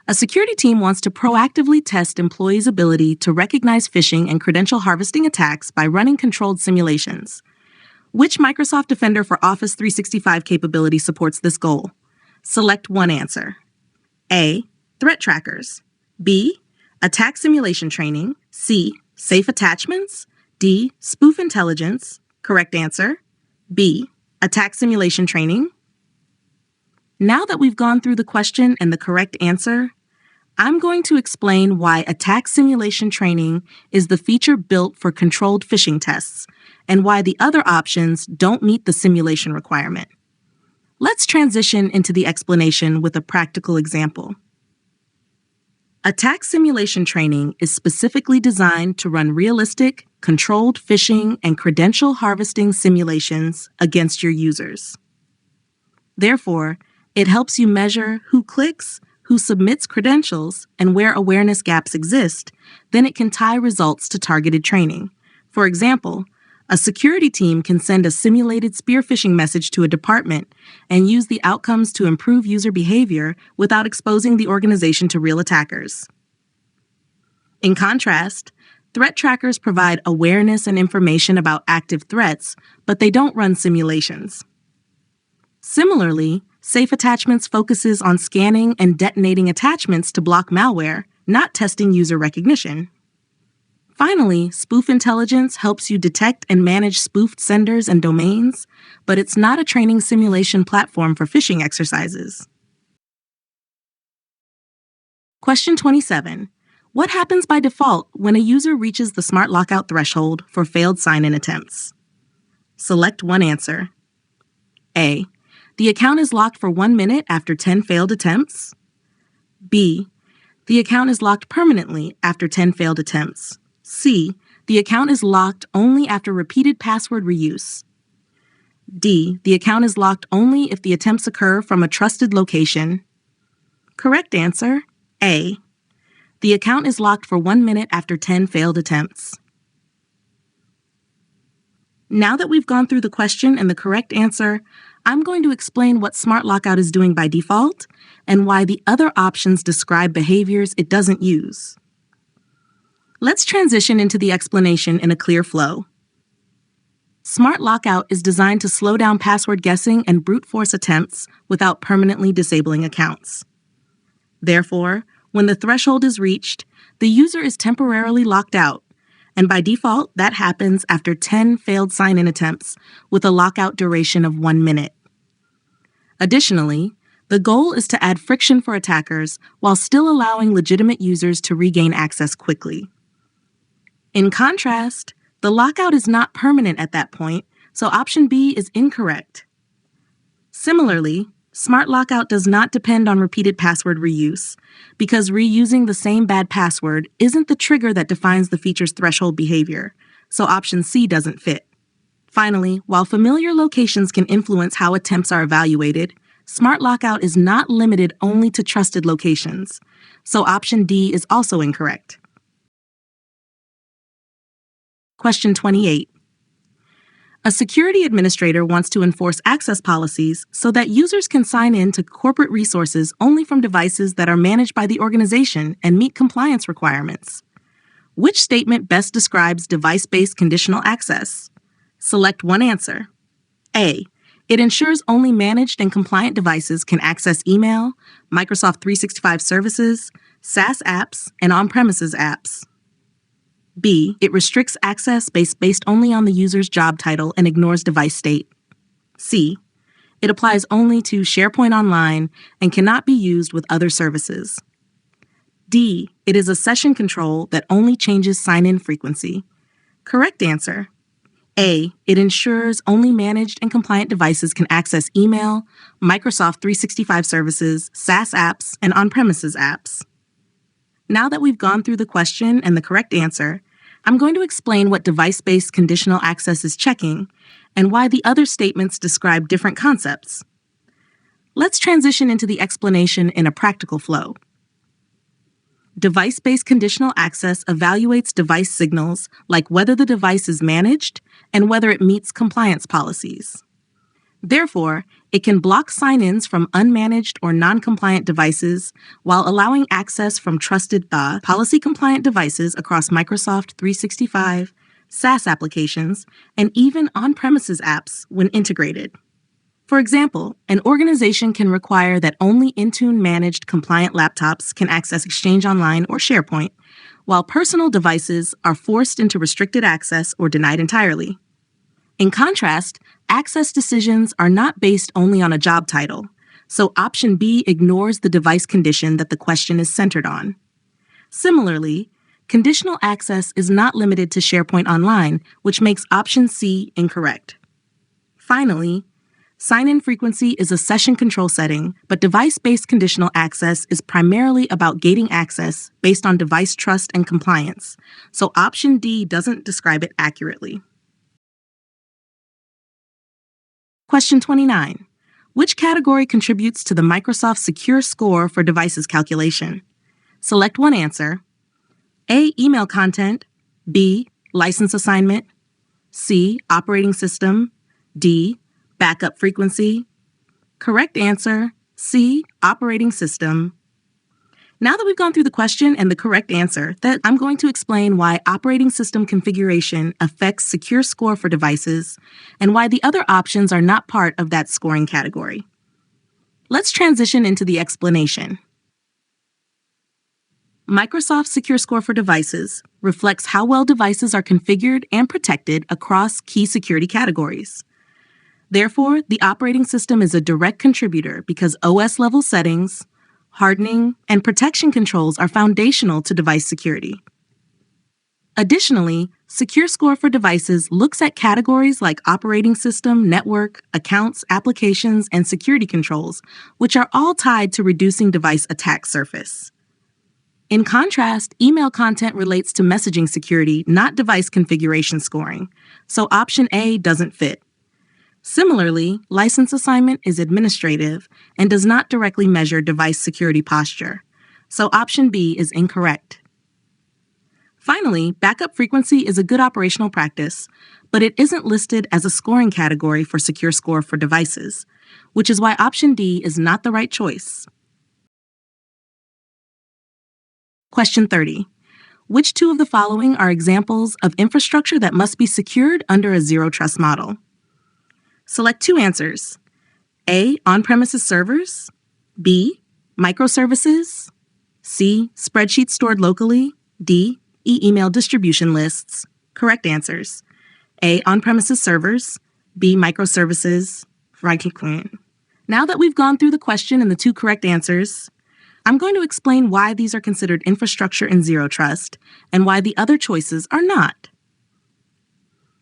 [SPEAKER 1] A security team wants to proactively test employees' ability to recognize phishing and credential harvesting attacks by running controlled simulations. Which Microsoft Defender for Office 365 capability supports this goal? Select one answer. A. Threat trackers. B. Attack simulation training. C. Safe attachments. D. Spoof intelligence. Correct answer. B. Attack simulation training. Now that we've gone through the question and the correct answer, I'm going to explain why attack simulation training is the feature built for controlled phishing tests and why the other options don't meet the simulation requirement. Let's transition into the explanation with a practical example. Attack simulation training is specifically designed to run realistic, controlled phishing and credential harvesting simulations against your users. Therefore, it helps you measure who clicks, who submits credentials, and where awareness gaps exist. Then it can tie results to targeted training. For example, a security team can send a simulated spear phishing message to a department and use the outcomes to improve user behavior without exposing the organization to real attackers. In contrast, threat trackers provide awareness and information about active threats, but they don't run simulations. Similarly, Safe Attachments focuses on scanning and detonating attachments to block malware, not testing user recognition. Finally, Spoof Intelligence helps you detect and manage spoofed senders and domains, but it's not a training simulation platform for phishing exercises. Question 27. What happens by default when a user reaches the Smart Lockout threshold for failed sign-in attempts? Select one answer. A. The account is locked for 1 minute after 10 failed attempts. B. The account is locked permanently after 10 failed attempts. C. The account is locked only after repeated password reuse. D. The account is locked only if the attempts occur from a trusted location. Correct answer, A. The account is locked for 1 minute after 10 failed attempts. Now that we've gone through the question and the correct answer, I'm going to explain what Smart Lockout is doing by default and why the other options describe behaviors it doesn't use. Let's transition into the explanation in a clear flow. Smart Lockout is designed to slow down password guessing and brute force attempts without permanently disabling accounts. Therefore, when the threshold is reached, the user is temporarily locked out, and by default, that happens after 10 failed sign-in attempts with a lockout duration of 1 minute. Additionally, the goal is to add friction for attackers while still allowing legitimate users to regain access quickly. In contrast, the lockout is not permanent at that point, so option B is incorrect. Similarly, Smart Lockout does not depend on repeated password reuse, because reusing the same bad password isn't the trigger that defines the feature's threshold behavior, so option C doesn't fit. Finally, while familiar locations can influence how attempts are evaluated, Smart Lockout is not limited only to trusted locations, so option D is also incorrect. Question 28. A security administrator wants to enforce access policies so that users can sign in to corporate resources only from devices that are managed by the organization and meet compliance requirements. Which statement best describes device-based conditional access? Select one answer. A. It ensures only managed and compliant devices can access email, Microsoft 365 services, SaaS apps, and on-premises apps. B. It restricts access based only on the user's job title and ignores device state. C. It applies only to SharePoint Online and cannot be used with other services. D. It is a session control that only changes sign-in frequency. Correct answer. A. It ensures only managed and compliant devices can access email, Microsoft 365 services, SaaS apps, and on-premises apps. Now that we've gone through the question and the correct answer, I'm going to explain what device-based conditional access is checking and why the other statements describe different concepts. Let's transition into the explanation in a practical flow. Device-based conditional access evaluates device signals like whether the device is managed and whether it meets compliance policies. Therefore, it can block sign-ins from unmanaged or non-compliant devices while allowing access from trusted policy-compliant devices across Microsoft 365, SaaS applications, and even on-premises apps when integrated. For example, an organization can require that only Intune-managed compliant laptops can access Exchange Online or SharePoint, while personal devices are forced into restricted access or denied entirely. In contrast, access decisions are not based only on a job title, so option B ignores the device condition that the question is centered on. Similarly, conditional access is not limited to SharePoint Online, which makes option C incorrect. Finally, sign-in frequency is a session control setting, but device-based conditional access is primarily about gating access based on device trust and compliance, so option D doesn't describe it accurately. Question 29. Which category contributes to the Microsoft Secure Score for Devices calculation? Select one answer. A. Email content. B. License assignment. C. Operating system. D. Backup frequency. Correct answer, C. Operating system. Now that we've gone through the question and the correct answer, I'm going to explain why operating system configuration affects secure score for devices and why the other options are not part of that scoring category. Let's transition into the explanation. Microsoft Secure Score for Devices reflects how well devices are configured and protected across key security categories. Therefore, the operating system is a direct contributor because OS-level settings, hardening, and protection controls are foundational to device security. Additionally, Secure Score for Devices looks at categories like operating system, network, accounts, applications, and security controls, which are all tied to reducing device attack surface. In contrast, email content relates to messaging security, not device configuration scoring, so option A doesn't fit. Similarly, license assignment is administrative and does not directly measure device security posture, so option B is incorrect. Finally, backup frequency is a good operational practice, but it isn't listed as a scoring category for Secure Score for Devices, which is why option D is not the right choice. Question 30. Which two of the following are examples of infrastructure that must be secured under a zero-trust model? Select two answers. A. On-premises servers. B. Microservices. C. Spreadsheets stored locally. D. E-email distribution lists. Correct answers. A. On-premises servers. B. Microservices. Now that we've gone through the question and the two correct answers, I'm going to explain why these are considered infrastructure in zero trust and why the other choices are not.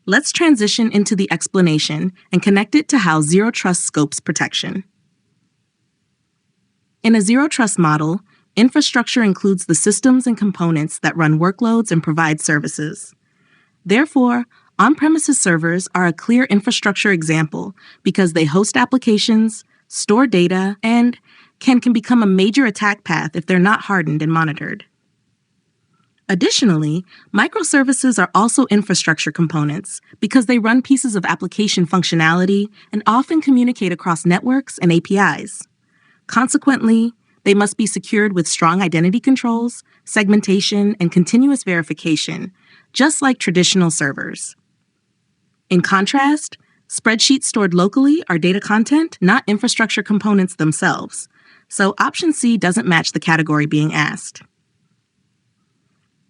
[SPEAKER 1] Let's transition into the explanation and connect it to how zero trust scopes protection. In a zero trust model, infrastructure includes the systems and components that run workloads and provide services. Therefore, on-premises servers are a clear infrastructure example because they host applications, store data, and can become a major attack path if they're not hardened and monitored. Additionally, microservices are also infrastructure components because they run pieces of application functionality and often communicate across networks and APIs. Consequently, they must be secured with strong identity controls, segmentation, and continuous verification, just like traditional servers. In contrast, spreadsheets stored locally are data content, not infrastructure components themselves, so option C doesn't match the category being asked.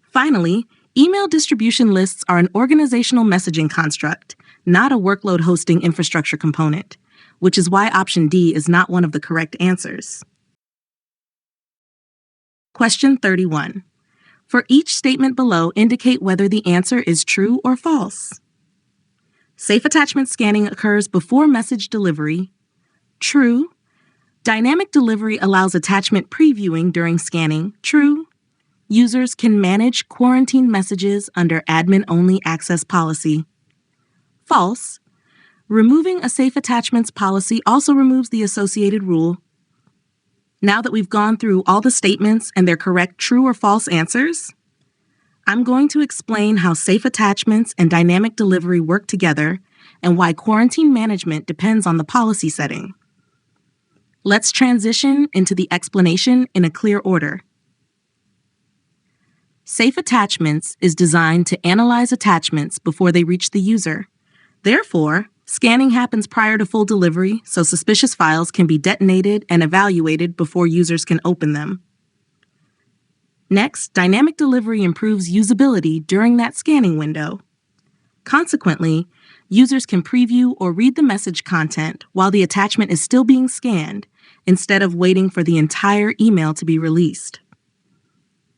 [SPEAKER 1] Finally, email distribution lists are an organizational messaging construct, not a workload hosting infrastructure component, which is why option D is not one of the correct answers. Question 31. For each statement below, indicate whether the answer is true or false. Safe attachment scanning occurs before message delivery. True. Dynamic delivery allows attachment previewing during scanning. True. Users can manage quarantine messages under admin-only access policy. False. Removing a Safe Attachments policy also removes the associated rule. Now that we've gone through all the statements and their correct true or false answers, I'm going to explain how safe attachments and dynamic delivery work together and why quarantine management depends on the policy setting. Let's transition into the explanation in a clear order. Safe attachments is designed to analyze attachments before they reach the user. Therefore, scanning happens prior to full delivery, so suspicious files can be detonated and evaluated before users can open them. Next, dynamic delivery improves usability during that scanning window. Consequently, users can preview or read the message content while the attachment is still being scanned, instead of waiting for the entire email to be released.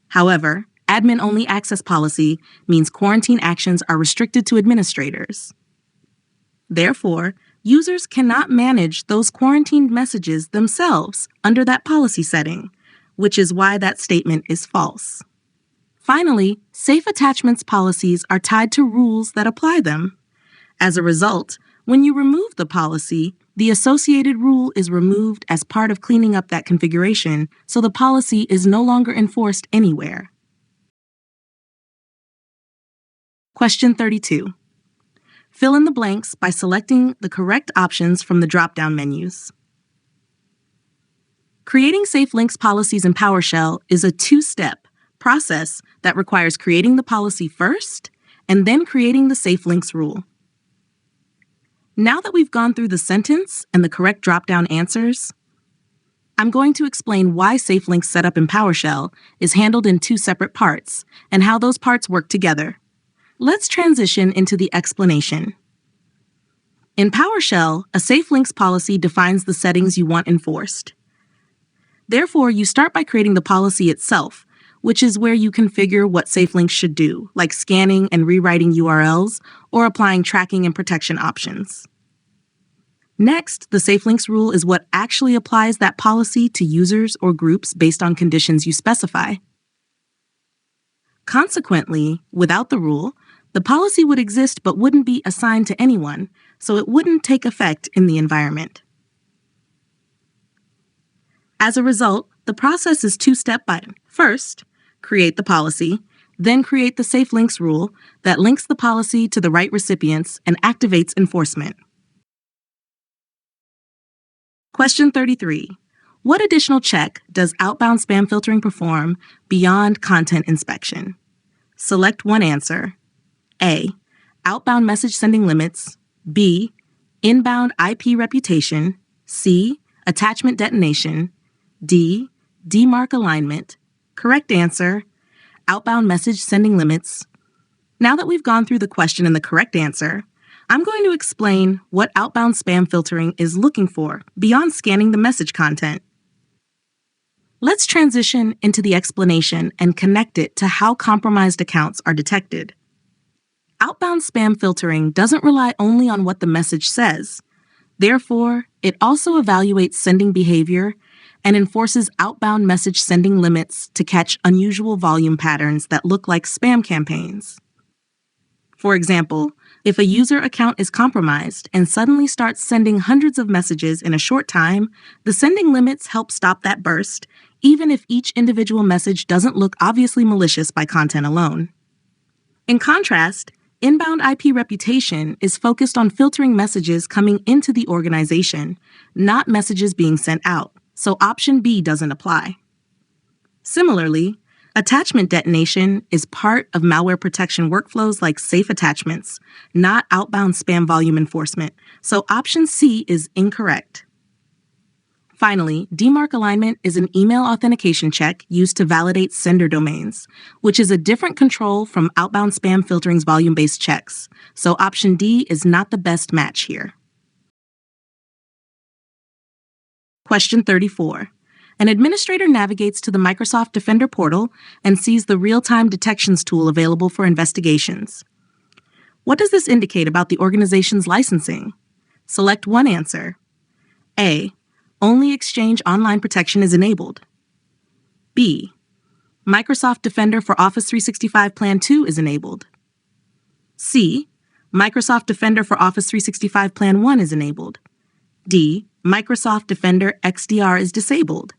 [SPEAKER 1] However, admin-only access policy means quarantine actions are restricted to administrators. Therefore, users cannot manage those quarantined messages themselves under that policy setting, which is why that statement is false. Finally, safe attachments policies are tied to rules that apply them. As a result, when you remove the policy, the associated rule is removed as part of cleaning up that configuration, so the policy is no longer enforced anywhere. Question 32. Fill in the blanks by selecting the correct options from the drop-down menus. Creating safe links policies in PowerShell is a two-step process that requires creating the policy first and then creating the safe links rule. Now that we've gone through the sentence and the correct drop-down answers, I'm going to explain why safe links setup in PowerShell is handled in two separate parts and how those parts work together. Let's transition into the explanation. In PowerShell, a safe links policy defines the settings you want enforced. Therefore, you start by creating the policy itself, which is where you configure what safe links should do, like scanning and rewriting URLs or applying tracking and protection options. Next, the safe links rule is what actually applies that policy to users or groups based on conditions you specify. Consequently, without the rule, the policy would exist but wouldn't be assigned to anyone, so it wouldn't take effect in the environment. As a result, the process is two-step. First, create the policy, then create the safe links rule that links the policy to the right recipients and activates enforcement. Question 33. What additional check does outbound spam filtering perform beyond content inspection? Select one answer. A. Outbound message sending limits. B. Inbound IP reputation. C. Attachment detonation. D. DMARC alignment. Correct answer. Outbound message sending limits. Now that we've gone through the question and the correct answer, I'm going to explain what outbound spam filtering is looking for beyond scanning the message content. Let's transition into the explanation and connect it to how compromised accounts are detected. Outbound spam filtering doesn't rely only on what the message says. Therefore, it also evaluates sending behavior and enforces outbound message sending limits to catch unusual volume patterns that look like spam campaigns. For example, if a user account is compromised and suddenly starts sending hundreds of messages in a short time, the sending limits help stop that burst, even if each individual message doesn't look obviously malicious by content alone. In contrast, inbound IP reputation is focused on filtering messages coming into the organization, not messages being sent out, so option B doesn't apply. Similarly, attachment detonation is part of malware protection workflows like safe attachments, not outbound spam volume enforcement, so option C is incorrect. Finally, DMARC alignment is an email authentication check used to validate sender domains, which is a different control from outbound spam filtering's volume-based checks, so option D is not the best match here. Question 34. An administrator navigates to the Microsoft Defender portal and sees the real-time detections tool available for investigations. What does this indicate about the organization's licensing? Select one answer. A. Only Exchange Online Protection is enabled. B. Microsoft Defender for Office 365 Plan 2 is enabled. C. Microsoft Defender for Office 365 Plan 1 is enabled. D. Microsoft Defender XDR is disabled.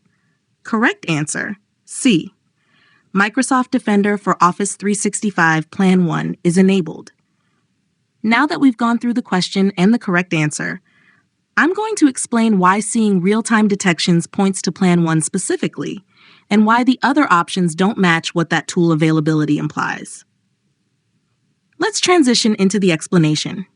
[SPEAKER 1] Correct answer, C. Microsoft Defender for Office 365 Plan 1 is enabled. Now that we've gone through the question and the correct answer, I'm going to explain why seeing real-time detections points to Plan 1 specifically, and why the other options don't match what that tool availability implies. Let's transition into the explanation.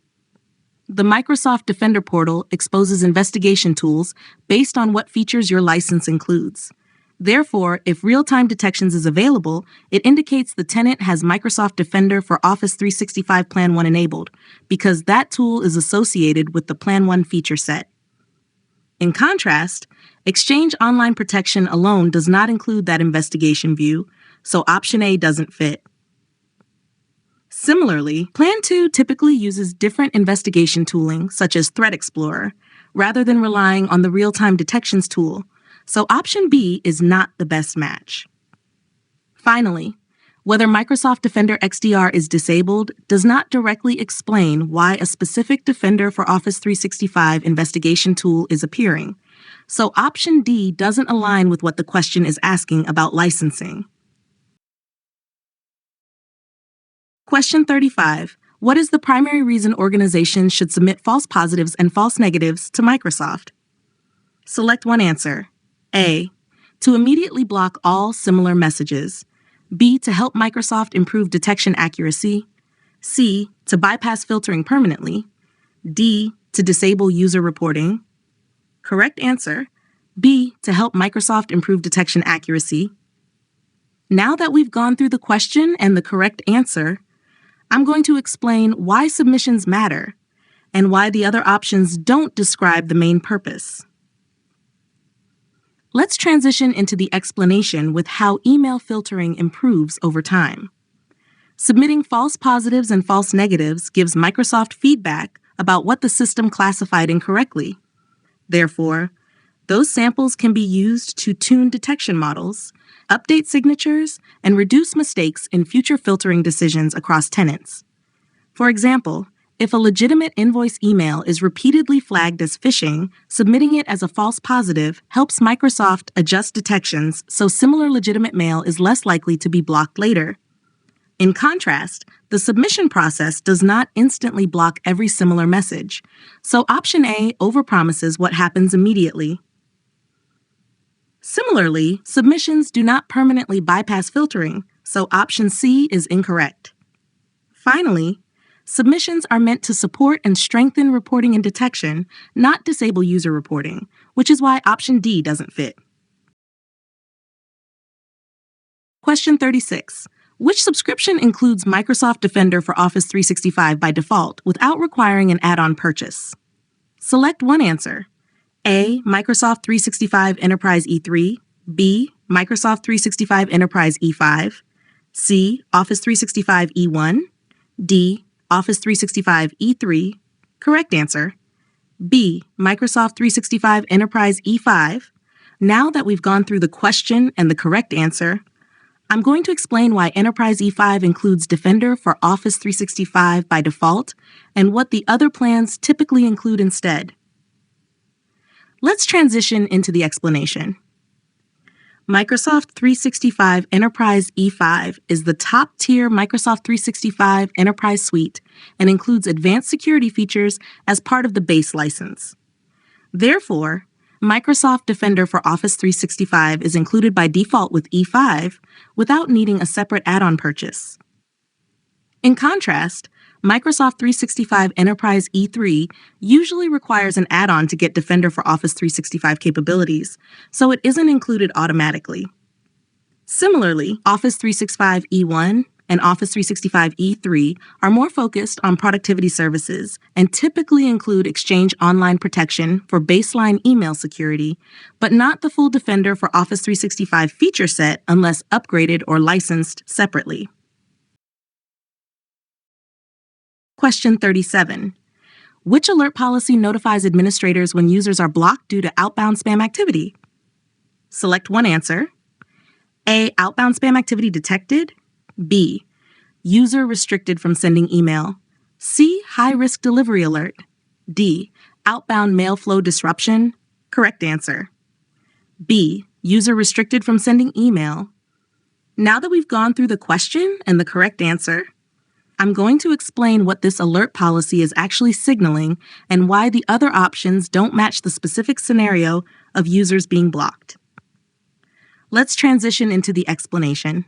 [SPEAKER 1] The Microsoft Defender portal exposes investigation tools based on what features your license includes. Therefore, if real-time detections is available, it indicates the tenant has Microsoft Defender for Office 365 Plan 1 enabled, because that tool is associated with the Plan 1 feature set. In contrast, Exchange Online Protection alone does not include that investigation view, so option A doesn't fit. Similarly, Plan 2 typically uses different investigation tooling, such as Threat Explorer, rather than relying on the real-time detections tool, so option B is not the best match. Finally, whether Microsoft Defender XDR is disabled does not directly explain why a specific Defender for Office 365 investigation tool is appearing, so option D doesn't align with what the question is asking about licensing. Question 35. What is the primary reason organizations should submit false positives and false negatives to Microsoft? Select one answer. A. To immediately block all similar messages. B. To help Microsoft improve detection accuracy. C. To bypass filtering permanently. D. To disable user reporting. Correct answer. B. To help Microsoft improve detection accuracy. Now that we've gone through the question and the correct answer, I'm going to explain why submissions matter and why the other options don't describe the main purpose. Let's transition into the explanation with how email filtering improves over time. Submitting false positives and false negatives gives Microsoft feedback about what the system classified incorrectly. Therefore, those samples can be used to tune detection models, update signatures, and reduce mistakes in future filtering decisions across tenants. For example, if a legitimate invoice email is repeatedly flagged as phishing, submitting it as a false positive helps Microsoft adjust detections so similar legitimate mail is less likely to be blocked later. In contrast, the submission process does not instantly block every similar message, so option A overpromises what happens immediately. Similarly, submissions do not permanently bypass filtering, so option C is incorrect. Finally, submissions are meant to support and strengthen reporting and detection, not disable user reporting, which is why option D doesn't fit. Question 36. Which subscription includes Microsoft Defender for Office 365 by default without requiring an add-on purchase? Select one answer. A. Microsoft 365 Enterprise E3. B. Microsoft 365 Enterprise E5. C. Office 365 E1. D. Office 365 E3. Correct answer. B. Microsoft 365 Enterprise E5. Now that we've gone through the question and the correct answer, I'm going to explain why Enterprise E5 includes Defender for Office 365 by default and what the other plans typically include instead. Let's transition into the explanation. Microsoft 365 Enterprise E5 is the top-tier Microsoft 365 Enterprise suite and includes advanced security features as part of the base license. Therefore, Microsoft Defender for Office 365 is included by default with E5 without needing a separate add-on purchase. In contrast, Microsoft 365 Enterprise E3 usually requires an add-on to get Defender for Office 365 capabilities, so it isn't included automatically. Similarly, Office 365 E1 and Office 365 E3 are more focused on productivity services and typically include Exchange Online Protection for baseline email security, but not the full Defender for Office 365 feature set unless upgraded or licensed separately. Question 37. Which alert policy notifies administrators when users are blocked due to outbound spam activity? Select one answer. A. Outbound spam activity detected. B. User restricted from sending email. C. High-risk delivery alert. D. Outbound mail flow disruption. Correct answer. B. User restricted from sending email. Now that we've gone through the question and the correct answer, I'm going to explain what this alert policy is actually signaling and why the other options don't match the specific scenario of users being blocked. Let's transition into the explanation.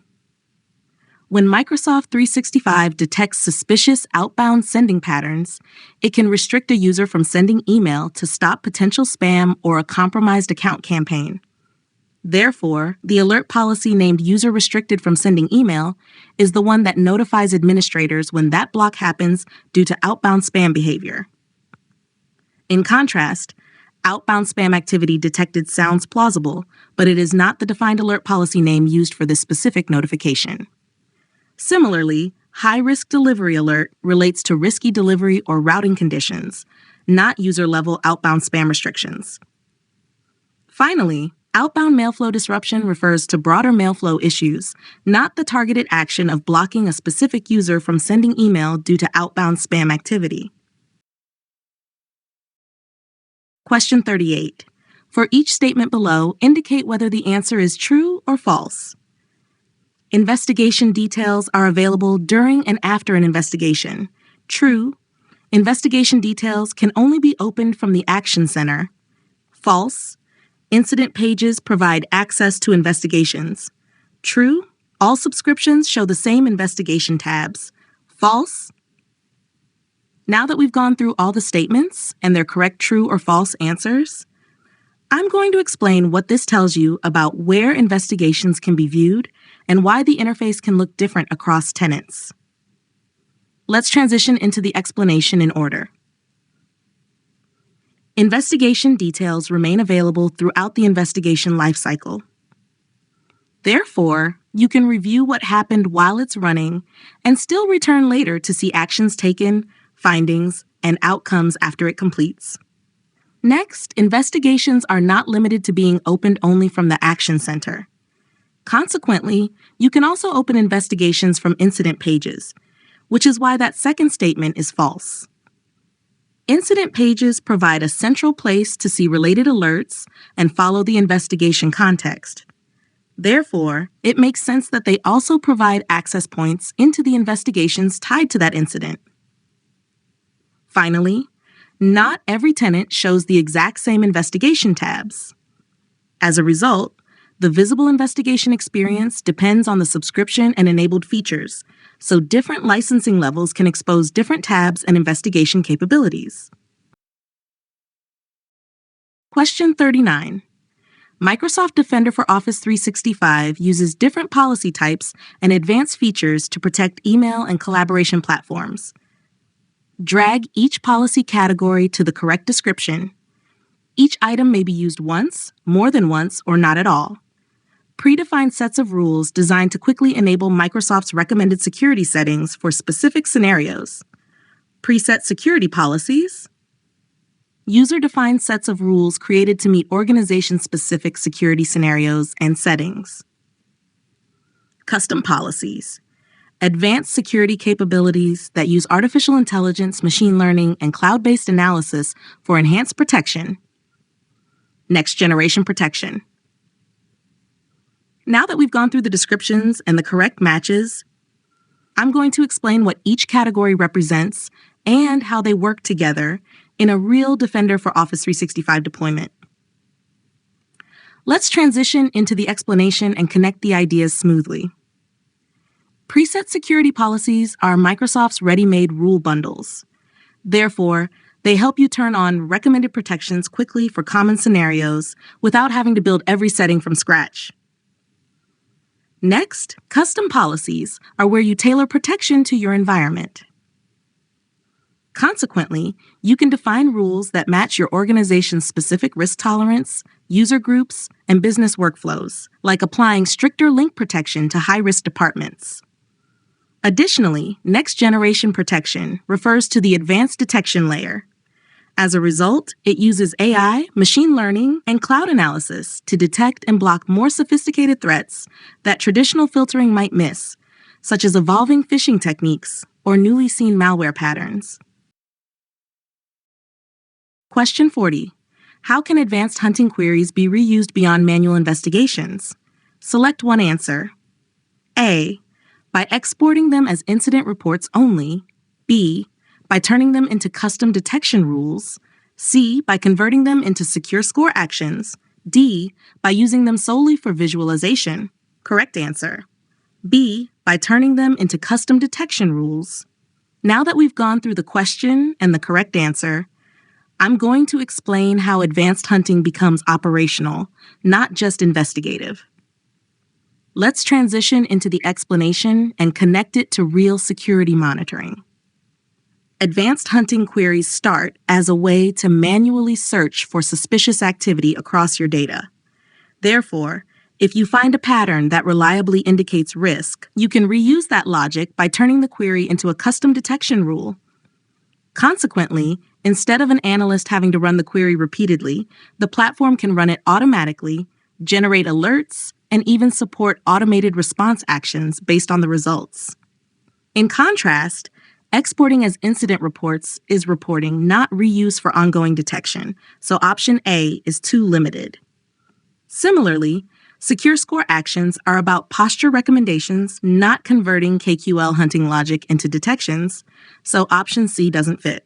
[SPEAKER 1] When Microsoft 365 detects suspicious outbound sending patterns, it can restrict a user from sending email to stop potential spam or a compromised account campaign. Therefore, the alert policy named User Restricted from Sending Email is the one that notifies administrators when that block happens due to outbound spam behavior. In contrast, outbound spam activity detected sounds plausible, but it is not the defined alert policy name used for this specific notification. Similarly, high-risk delivery alert relates to risky delivery or routing conditions, not user-level outbound spam restrictions. Finally, outbound mail flow disruption refers to broader mail flow issues, not the targeted action of blocking a specific user from sending email due to outbound spam activity. Question 38. For each statement below, indicate whether the answer is true or false. Investigation details are available during and after an investigation. True. Investigation details can only be opened from the Action Center. False. Incident pages provide access to investigations. True. All subscriptions show the same investigation tabs. False. Now that we've gone through all the statements and their correct true or false answers, I'm going to explain what this tells you about where investigations can be viewed and why the interface can look different across tenants. Let's transition into the explanation in order. Investigation details remain available throughout the investigation lifecycle. Therefore, you can review what happened while it's running and still return later to see actions taken, findings, and outcomes after it completes. Next, investigations are not limited to being opened only from the Action Center. Consequently, you can also open investigations from incident pages, which is why that second statement is false. Incident pages provide a central place to see related alerts and follow the investigation context. Therefore, it makes sense that they also provide access points into the investigations tied to that incident. Finally, not every tenant shows the exact same investigation tabs. As a result, the visible investigation experience depends on the subscription and enabled features, so different licensing levels can expose different tabs and investigation capabilities. Question 39. Microsoft Defender for Office 365 uses different policy types and advanced features to protect email and collaboration platforms. Drag each policy category to the correct description. Each item may be used once, more than once, or not at all. Predefined sets of rules designed to quickly enable Microsoft's recommended security settings for specific scenarios. Preset security policies. User-defined sets of rules created to meet organization-specific security scenarios and settings. Custom policies. Advanced security capabilities that use artificial intelligence, machine learning, and cloud-based analysis for enhanced protection. Next-generation protection. Now that we've gone through the descriptions and the correct matches, I'm going to explain what each category represents and how they work together in a real Defender for Office 365 deployment. Let's transition into the explanation and connect the ideas smoothly. Preset security policies are Microsoft's ready-made rule bundles. Therefore, they help you turn on recommended protections quickly for common scenarios without having to build every setting from scratch. Next, custom policies are where you tailor protection to your environment. Consequently, you can define rules that match your organization's specific risk tolerance, user groups, and business workflows, like applying stricter link protection to high-risk departments. Additionally, next-generation protection refers to the advanced detection layer. As a result, it uses AI, machine learning, and cloud analysis to detect and block more sophisticated threats that traditional filtering might miss, such as evolving phishing techniques, or newly seen malware patterns. Question 40. How can advanced hunting queries be reused beyond manual investigations? Select one answer. A. By exporting them as incident reports only. B. By turning them into custom detection rules. C. By converting them into secure score actions. D. By using them solely for visualization. Correct answer. B. By turning them into custom detection rules. Now that we've gone through the question and the correct answer, I'm going to explain how advanced hunting becomes operational, not just investigative. Let's transition into the explanation and connect it to real security monitoring. Advanced hunting queries start as a way to manually search for suspicious activity across your data. Therefore, if you find a pattern that reliably indicates risk, you can reuse that logic by turning the query into a custom detection rule. Consequently, instead of an analyst having to run the query repeatedly, the platform can run it automatically, generate alerts, and even support automated response actions based on the results. In contrast, exporting as incident reports is reporting, not reuse for ongoing detection, so option A is too limited. Similarly, secure score actions are about posture recommendations, not converting KQL hunting logic into detections, so option C doesn't fit.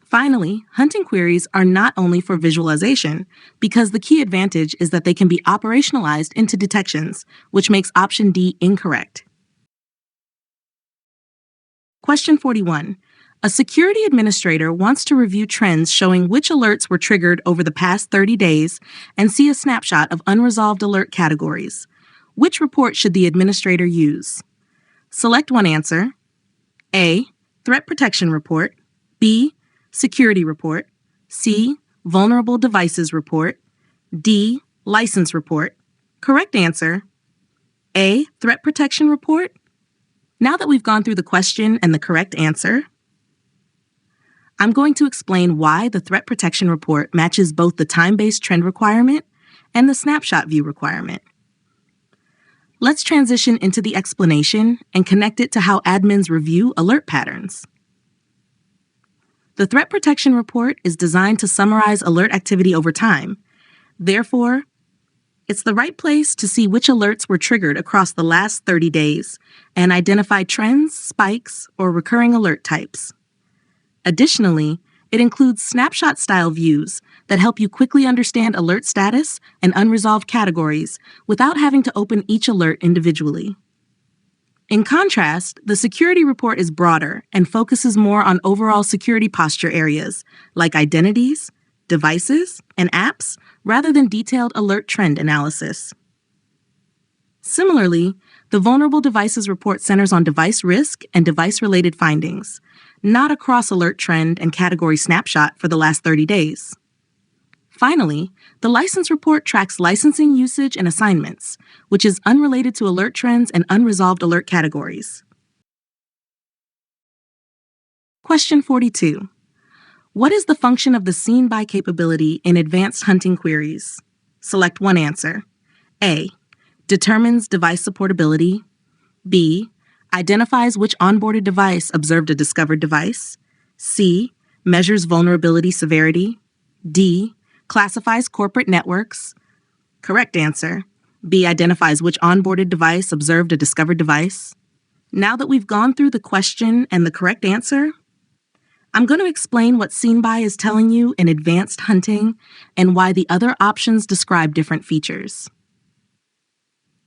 [SPEAKER 1] Finally, hunting queries are not only for visualization, because the key advantage is that they can be operationalized into detections, which makes option D incorrect. Question 41. A security administrator wants to review trends showing which alerts were triggered over the past 30 days and see a snapshot of unresolved alert categories. Which report should the administrator use? Select one answer. A. Threat Protection Report. B. Security Report. C. Vulnerable Devices Report. D. License Report. Correct answer. A. Threat Protection Report. Now that we've gone through the question and the correct answer, I'm going to explain why the Threat Protection Report matches both the time-based trend requirement and the snapshot view requirement. Let's transition into the explanation and connect it to how admins review alert patterns. The Threat Protection Report is designed to summarize alert activity over time. Therefore, it's the right place to see which alerts were triggered across the last 30 days and identify trends, spikes, or recurring alert types. Additionally, it includes snapshot-style views that help you quickly understand alert status and unresolved categories without having to open each alert individually. In contrast, the security report is broader and focuses more on overall security posture areas like identities, devices, and apps, rather than detailed alert trend analysis. Similarly, the Vulnerable Devices Report centers on device risk and device-related findings, not a cross-alert trend and category snapshot for the last 30 days. Finally, the License Report tracks licensing usage and assignments, which is unrelated to alert trends and unresolved alert categories. Question 42. What is the function of the Seen By capability in advanced hunting queries? Select one answer. A. Determines device supportability. B. Identifies which onboarded device observed a discovered device. C. Measures vulnerability severity. D. Classifies corporate networks. Correct answer. B. Identifies which onboarded device observed a discovered device. Now that we've gone through the question and the correct answer, I'm going to explain what Seen By is telling you in advanced hunting and why the other options describe different features.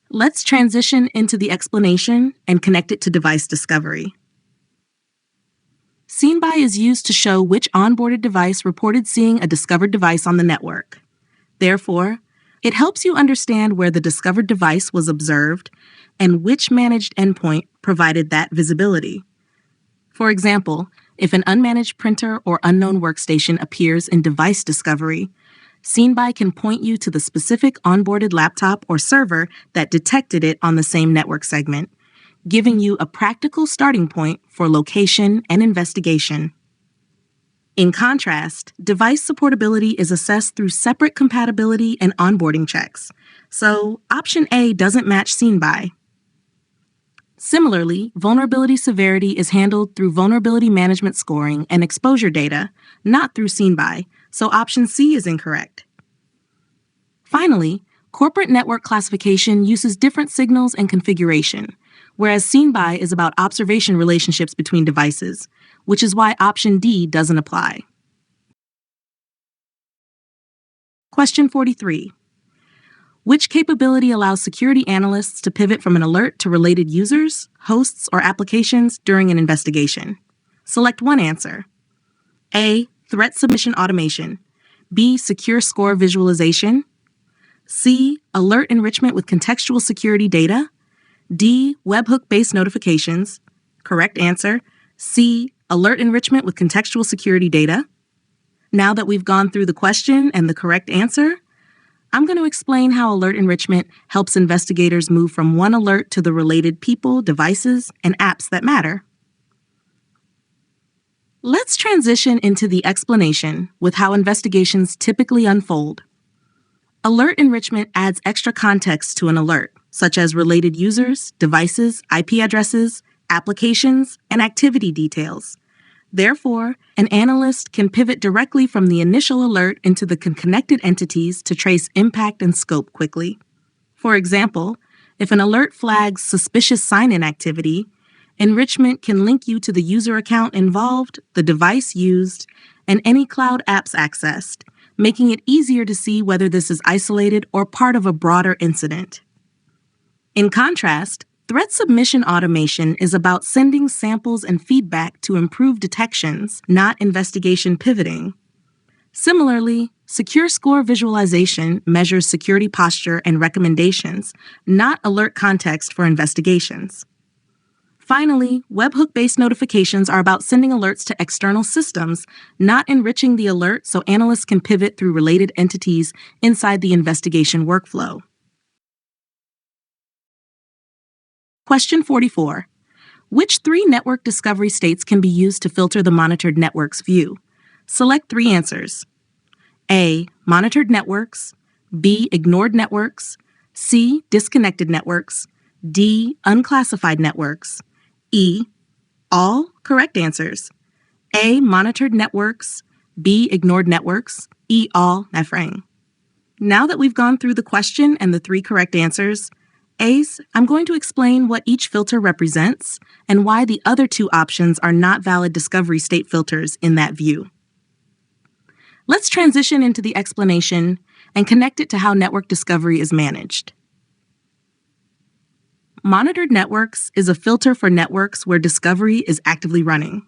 [SPEAKER 1] Let's transition into the explanation and connect it to device discovery. Seen By is used to show which onboarded device reported seeing a discovered device on the network. Therefore, it helps you understand where the discovered device was observed and which managed endpoint provided that visibility. For example, if an unmanaged printer or unknown workstation appears in device discovery, Seen By can point you to the specific onboarded laptop or server that detected it on the same network segment, giving you a practical starting point for location and investigation. In contrast, device supportability is assessed through separate compatibility and onboarding checks, so option A doesn't match Seen By. Similarly, vulnerability severity is handled through vulnerability management scoring and exposure data, not through seen by, so option C is incorrect. Finally, corporate network classification uses different signals and configuration, whereas seen by is about observation relationships between devices, which is why option D doesn't apply. Question 43. Which capability allows security analysts to pivot from an alert to related users, hosts, or applications during an investigation? Select one answer. A. Threat submission automation. B. Secure score visualization. C. Alert enrichment with contextual security data. D. Webhook-based notifications. Correct answer. C. Alert enrichment with contextual security data. Now that we've gone through the question and the correct answer, I'm going to explain how alert enrichment helps investigators move from one alert to the related people, devices, and apps that matter. Let's transition into the explanation with how investigations typically unfold. Alert enrichment adds extra context to an alert, such as related users, devices, IP addresses, applications, and activity details. Therefore, an analyst can pivot directly from the initial alert into the connected entities to trace impact and scope quickly. For example, if an alert flags suspicious sign-in activity, enrichment can link you to the user account involved, the device used, and any cloud apps accessed, making it easier to see whether this is isolated or part of a broader incident. In contrast, threat submission automation is about sending samples and feedback to improve detections, not investigation pivoting. Similarly, secure score visualization measures security posture and recommendations, not alert context for investigations. Finally, webhook-based notifications are about sending alerts to external systems, not enriching the alert so analysts can pivot through related entities inside the investigation workflow. Question 44. Which three network discovery states can be used to filter the monitored networks view? Select three answers. A. Monitored networks. B. Ignored networks. C. Disconnected networks. D. Unclassified networks. E. All correct answers. A. Monitored networks. B. Ignored networks. E. All Nefrang. Now that we've gone through the question and the three correct answers, A's, I'm going to explain what each filter represents and why the other two options are not valid discovery state filters in that view. Let's transition into the explanation and connect it to how network discovery is managed. Monitored networks is a filter for networks where discovery is actively running.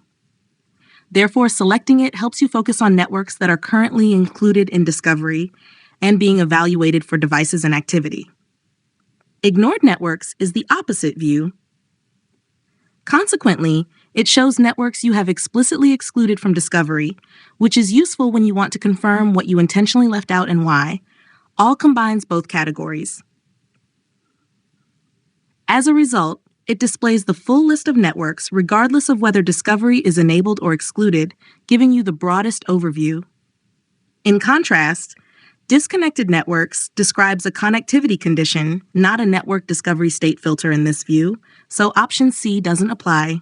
[SPEAKER 1] Therefore, selecting it helps you focus on networks that are currently included in discovery and being evaluated for devices and activity. Ignored networks is the opposite view. Consequently, it shows networks you have explicitly excluded from discovery, which is useful when you want to confirm what you intentionally left out and why. All combines both categories. As a result, it displays the full list of networks regardless of whether discovery is enabled or excluded, giving you the broadest overview. In contrast, disconnected networks describes a connectivity condition, not a network discovery state filter in this view, so option C doesn't apply.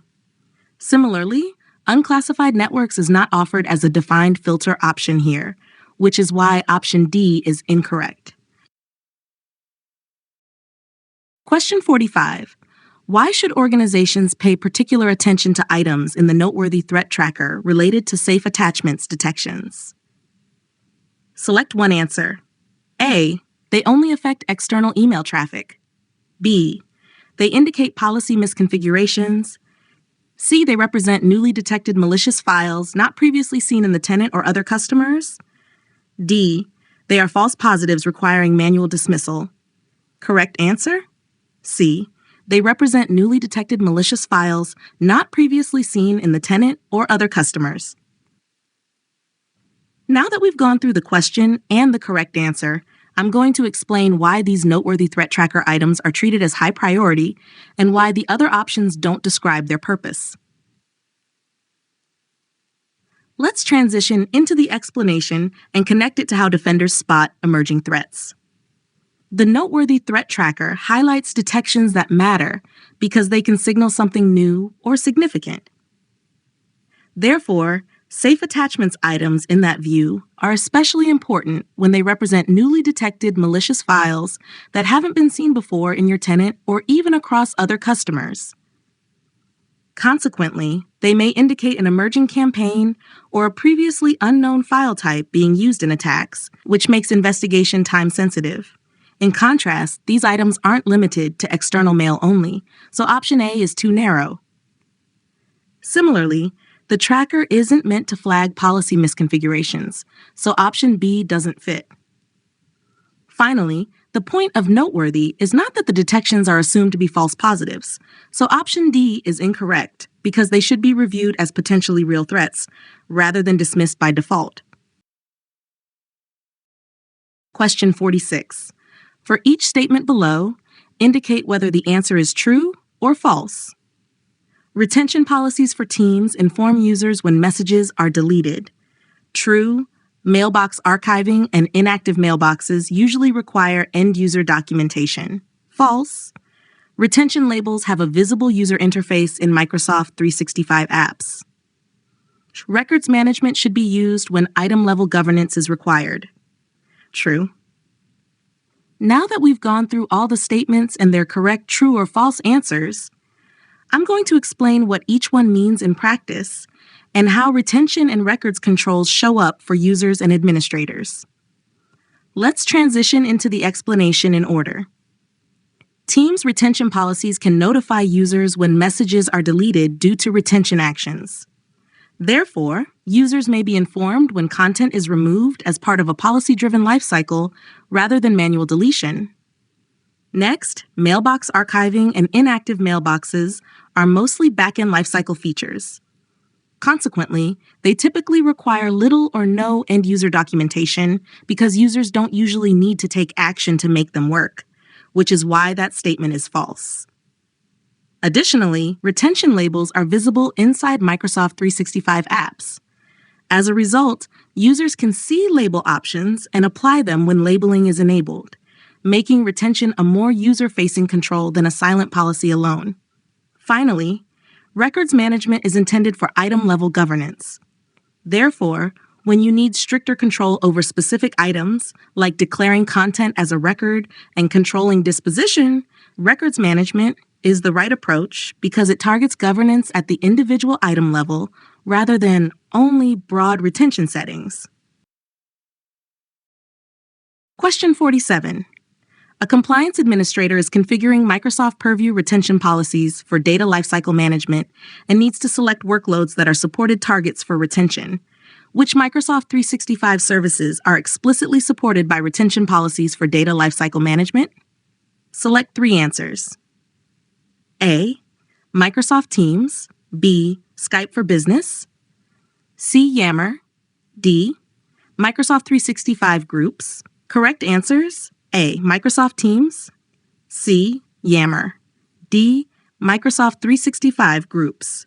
[SPEAKER 1] Similarly, unclassified networks is not offered as a defined filter option here, which is why option D is incorrect. Question 45. Why should organizations pay particular attention to items in the noteworthy threat tracker related to safe attachments detections? Select one answer. A. They only affect external email traffic. B. They indicate policy misconfigurations. C. They represent newly detected malicious files not previously seen in the tenant or other customers. D. They are false positives requiring manual dismissal. Correct answer? C. They represent newly detected malicious files not previously seen in the tenant or other customers. Now that we've gone through the question and the correct answer, I'm going to explain why these noteworthy threat tracker items are treated as high priority and why the other options don't describe their purpose. Let's transition into the explanation and connect it to how defenders spot emerging threats. The noteworthy threat tracker highlights detections that matter because they can signal something new or significant. Therefore, safe attachments items in that view are especially important when they represent newly detected malicious files that haven't been seen before in your tenant or even across other customers. Consequently, they may indicate an emerging campaign or a previously unknown file type being used in attacks, which makes investigation time-sensitive. In contrast, these items aren't limited to external mail only, so option A is too narrow. Similarly, the tracker isn't meant to flag policy misconfigurations, so option B doesn't fit. Finally, the point of noteworthy is not that the detections are assumed to be false positives, so option D is incorrect because they should be reviewed as potentially real threats, rather than dismissed by default. Question 46. For each statement below, indicate whether the answer is true or false. Retention policies for teams inform users when messages are deleted. True, mailbox archiving and inactive mailboxes usually require end-user documentation. False, retention labels have a visible user interface in Microsoft 365 apps. Records management should be used when item-level governance is required. True. Now that we've gone through all the statements and their correct true or false answers, I'm going to explain what each one means in practice and how retention and records controls show up for users and administrators. Let's transition into the explanation in order. Teams' retention policies can notify users when messages are deleted due to retention actions. Therefore, users may be informed when content is removed as part of a policy-driven lifecycle rather than manual deletion. Next, mailbox archiving and inactive mailboxes are mostly back-end lifecycle features. Consequently, they typically require little or no end-user documentation because users don't usually need to take action to make them work, which is why that statement is false. Additionally, retention labels are visible inside Microsoft 365 apps. As a result, users can see label options and apply them when labeling is enabled, making retention a more user-facing control than a silent policy alone. Finally, records management is intended for item-level governance. Therefore, when you need stricter control over specific items, like declaring content as a record and controlling disposition, records management is the right approach because it targets governance at the individual item level rather than only broad retention settings. Question 47. A compliance administrator is configuring Microsoft Purview retention policies for data lifecycle management and needs to select workloads that are supported targets for retention. Which Microsoft 365 services are explicitly supported by retention policies for data lifecycle management? Select 3 answers. A. Microsoft Teams. B. Skype for Business. C. Yammer. D. Microsoft 365 Groups. Correct answers: A. Microsoft Teams. C. Yammer. D. Microsoft 365 Groups.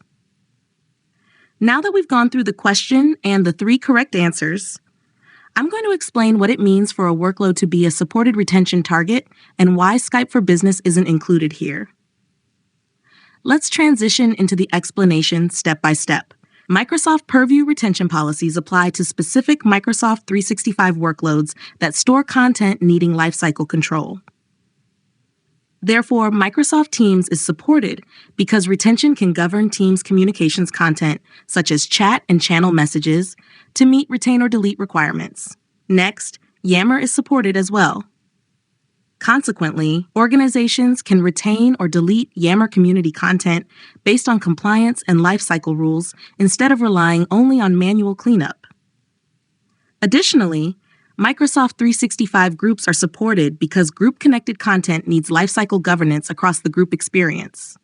[SPEAKER 1] Now that we've gone through the question and the 3 correct answers, I'm going to explain what it means for a workload to be a supported retention target and why Skype for Business isn't included here. Let's transition into the explanation step by step. Microsoft Purview retention policies apply to specific Microsoft 365 workloads that store content needing lifecycle control. Therefore, Microsoft Teams is supported because retention can govern Teams communications content, such as chat and channel messages, to meet retain or delete requirements. Next, Yammer is supported as well. Consequently, organizations can retain or delete Yammer community content based on compliance and lifecycle rules instead of relying only on manual cleanup. Additionally, Microsoft 365 groups are supported because group-connected content needs lifecycle governance across the group experience.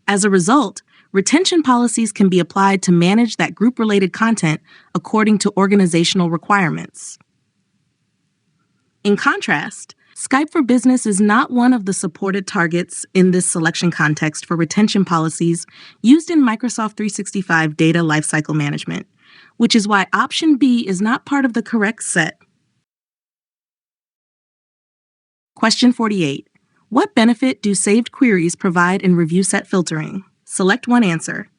[SPEAKER 1] As a result, retention policies can be applied to manage that group-related content according to organizational requirements. In contrast, Skype for Business is not one of the supported targets in this selection context for retention policies used in Microsoft 365 data lifecycle management, which is why option B is not part of the correct set. Question 48. What benefit do saved queries provide in review set filtering? Select one answer.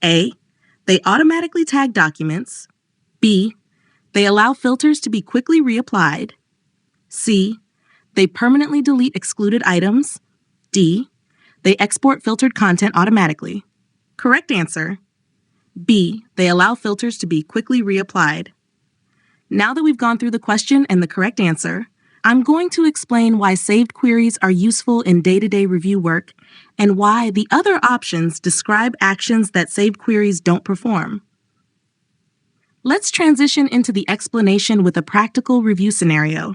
[SPEAKER 1] A. They automatically tag documents. B. They allow filters to be quickly reapplied. C. They permanently delete excluded items. D. They export filtered content automatically. Correct answer. B. They allow filters to be quickly reapplied. Now that we've gone through the question and the correct answer, I'm going to explain why saved queries are useful in day-to-day review work and why the other options describe actions that saved queries don't perform. Let's transition into the explanation with a practical review scenario.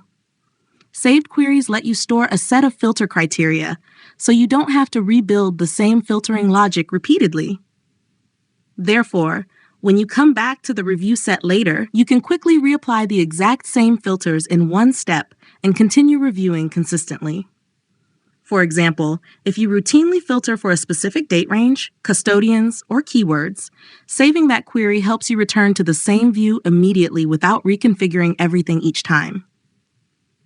[SPEAKER 1] Saved queries let you store a set of filter criteria, so you don't have to rebuild the same filtering logic repeatedly. Therefore, when you come back to the review set later, you can quickly reapply the exact same filters in one step and continue reviewing consistently. For example, if you routinely filter for a specific date range, custodians, or keywords, saving that query helps you return to the same view immediately without reconfiguring everything each time.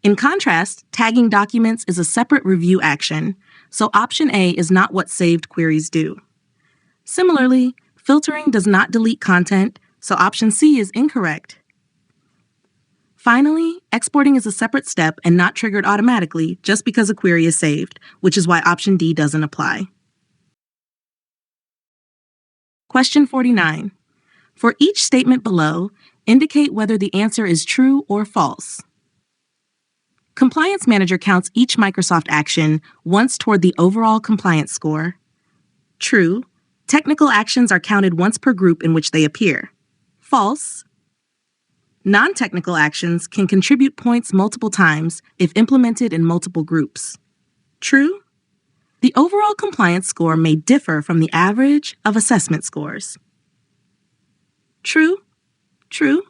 [SPEAKER 1] In contrast, tagging documents is a separate review action, so option A is not what saved queries do. Similarly, filtering does not delete content, so option C is incorrect. Finally, exporting is a separate step and not triggered automatically just because a query is saved, which is why option D doesn't apply. Question 49. For each statement below, indicate whether the answer is true or false. Compliance Manager counts each Microsoft action once toward the overall compliance score. True. Technical actions are counted once per group in which they appear. False. Non-technical actions can contribute points multiple times if implemented in multiple groups. True. The overall compliance score may differ from the average of assessment scores. True. True.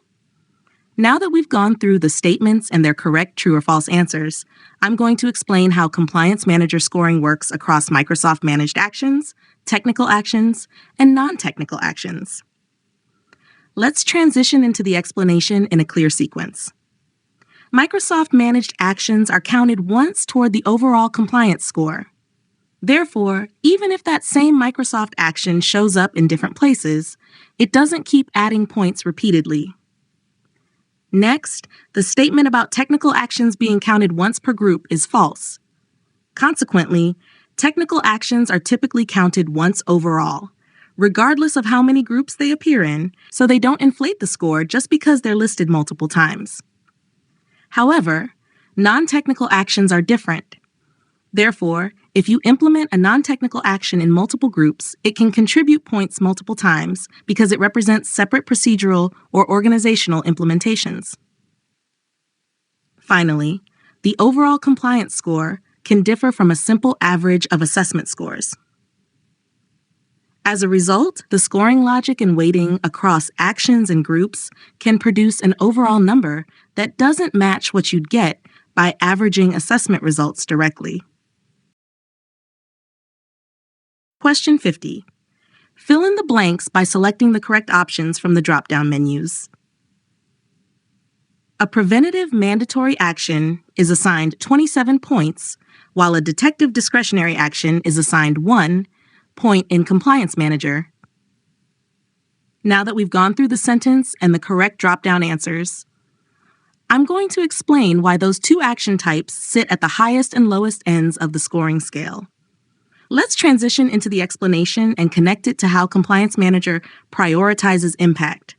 [SPEAKER 1] Now that we've gone through the statements and their correct true or false answers, I'm going to explain how Compliance Manager scoring works across Microsoft Managed Actions, technical actions, and non-technical actions. Let's transition into the explanation in a clear sequence. Microsoft Managed Actions are counted once toward the overall compliance score. Therefore, even if that same Microsoft action shows up in different places, it doesn't keep adding points repeatedly. Next, the statement about technical actions being counted once per group is false. Consequently, technical actions are typically counted once overall, regardless of how many groups they appear in, so they don't inflate the score just because they're listed multiple times. However, non-technical actions are different. Therefore, if you implement a non-technical action in multiple groups, it can contribute points multiple times because it represents separate procedural or organizational implementations. Finally, the overall compliance score can differ from a simple average of assessment scores. As a result, the scoring logic and weighting across actions and groups can produce an overall number that doesn't match what you'd get by averaging assessment results directly. Question 50. Fill in the blanks by selecting the correct options from the drop-down menus. A preventative mandatory action is assigned 27 points, while a detective discretionary action is assigned 1 point in Compliance Manager. Now that we've gone through the sentence and the correct drop-down answers, I'm going to explain why those two action types sit at the highest and lowest ends of the scoring scale. Let's transition into the explanation and connect it to how Compliance Manager prioritizes impact.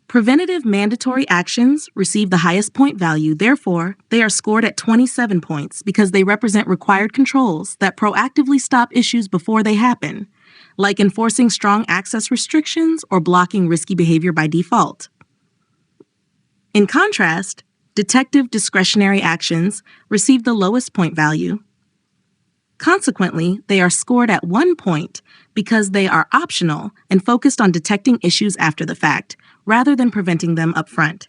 [SPEAKER 1] Preventative mandatory actions receive the highest point value, therefore, they are scored at 27 points because they represent required controls that proactively stop issues before they happen, like enforcing strong access restrictions or blocking risky behavior by default. In contrast, detective discretionary actions receive the lowest point value. Consequently, they are scored at 1 point because they are optional and focused on detecting issues after the fact, rather than preventing them up front.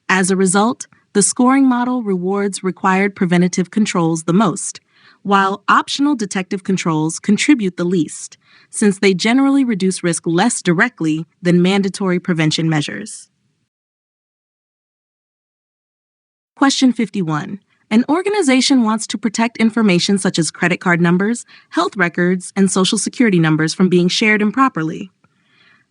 [SPEAKER 1] As a result, the scoring model rewards required preventative controls the most, while optional detective controls contribute the least, since they generally reduce risk less directly than mandatory prevention measures. Question 51. An organization wants to protect information such as credit card numbers, health records, and social security numbers from being shared improperly.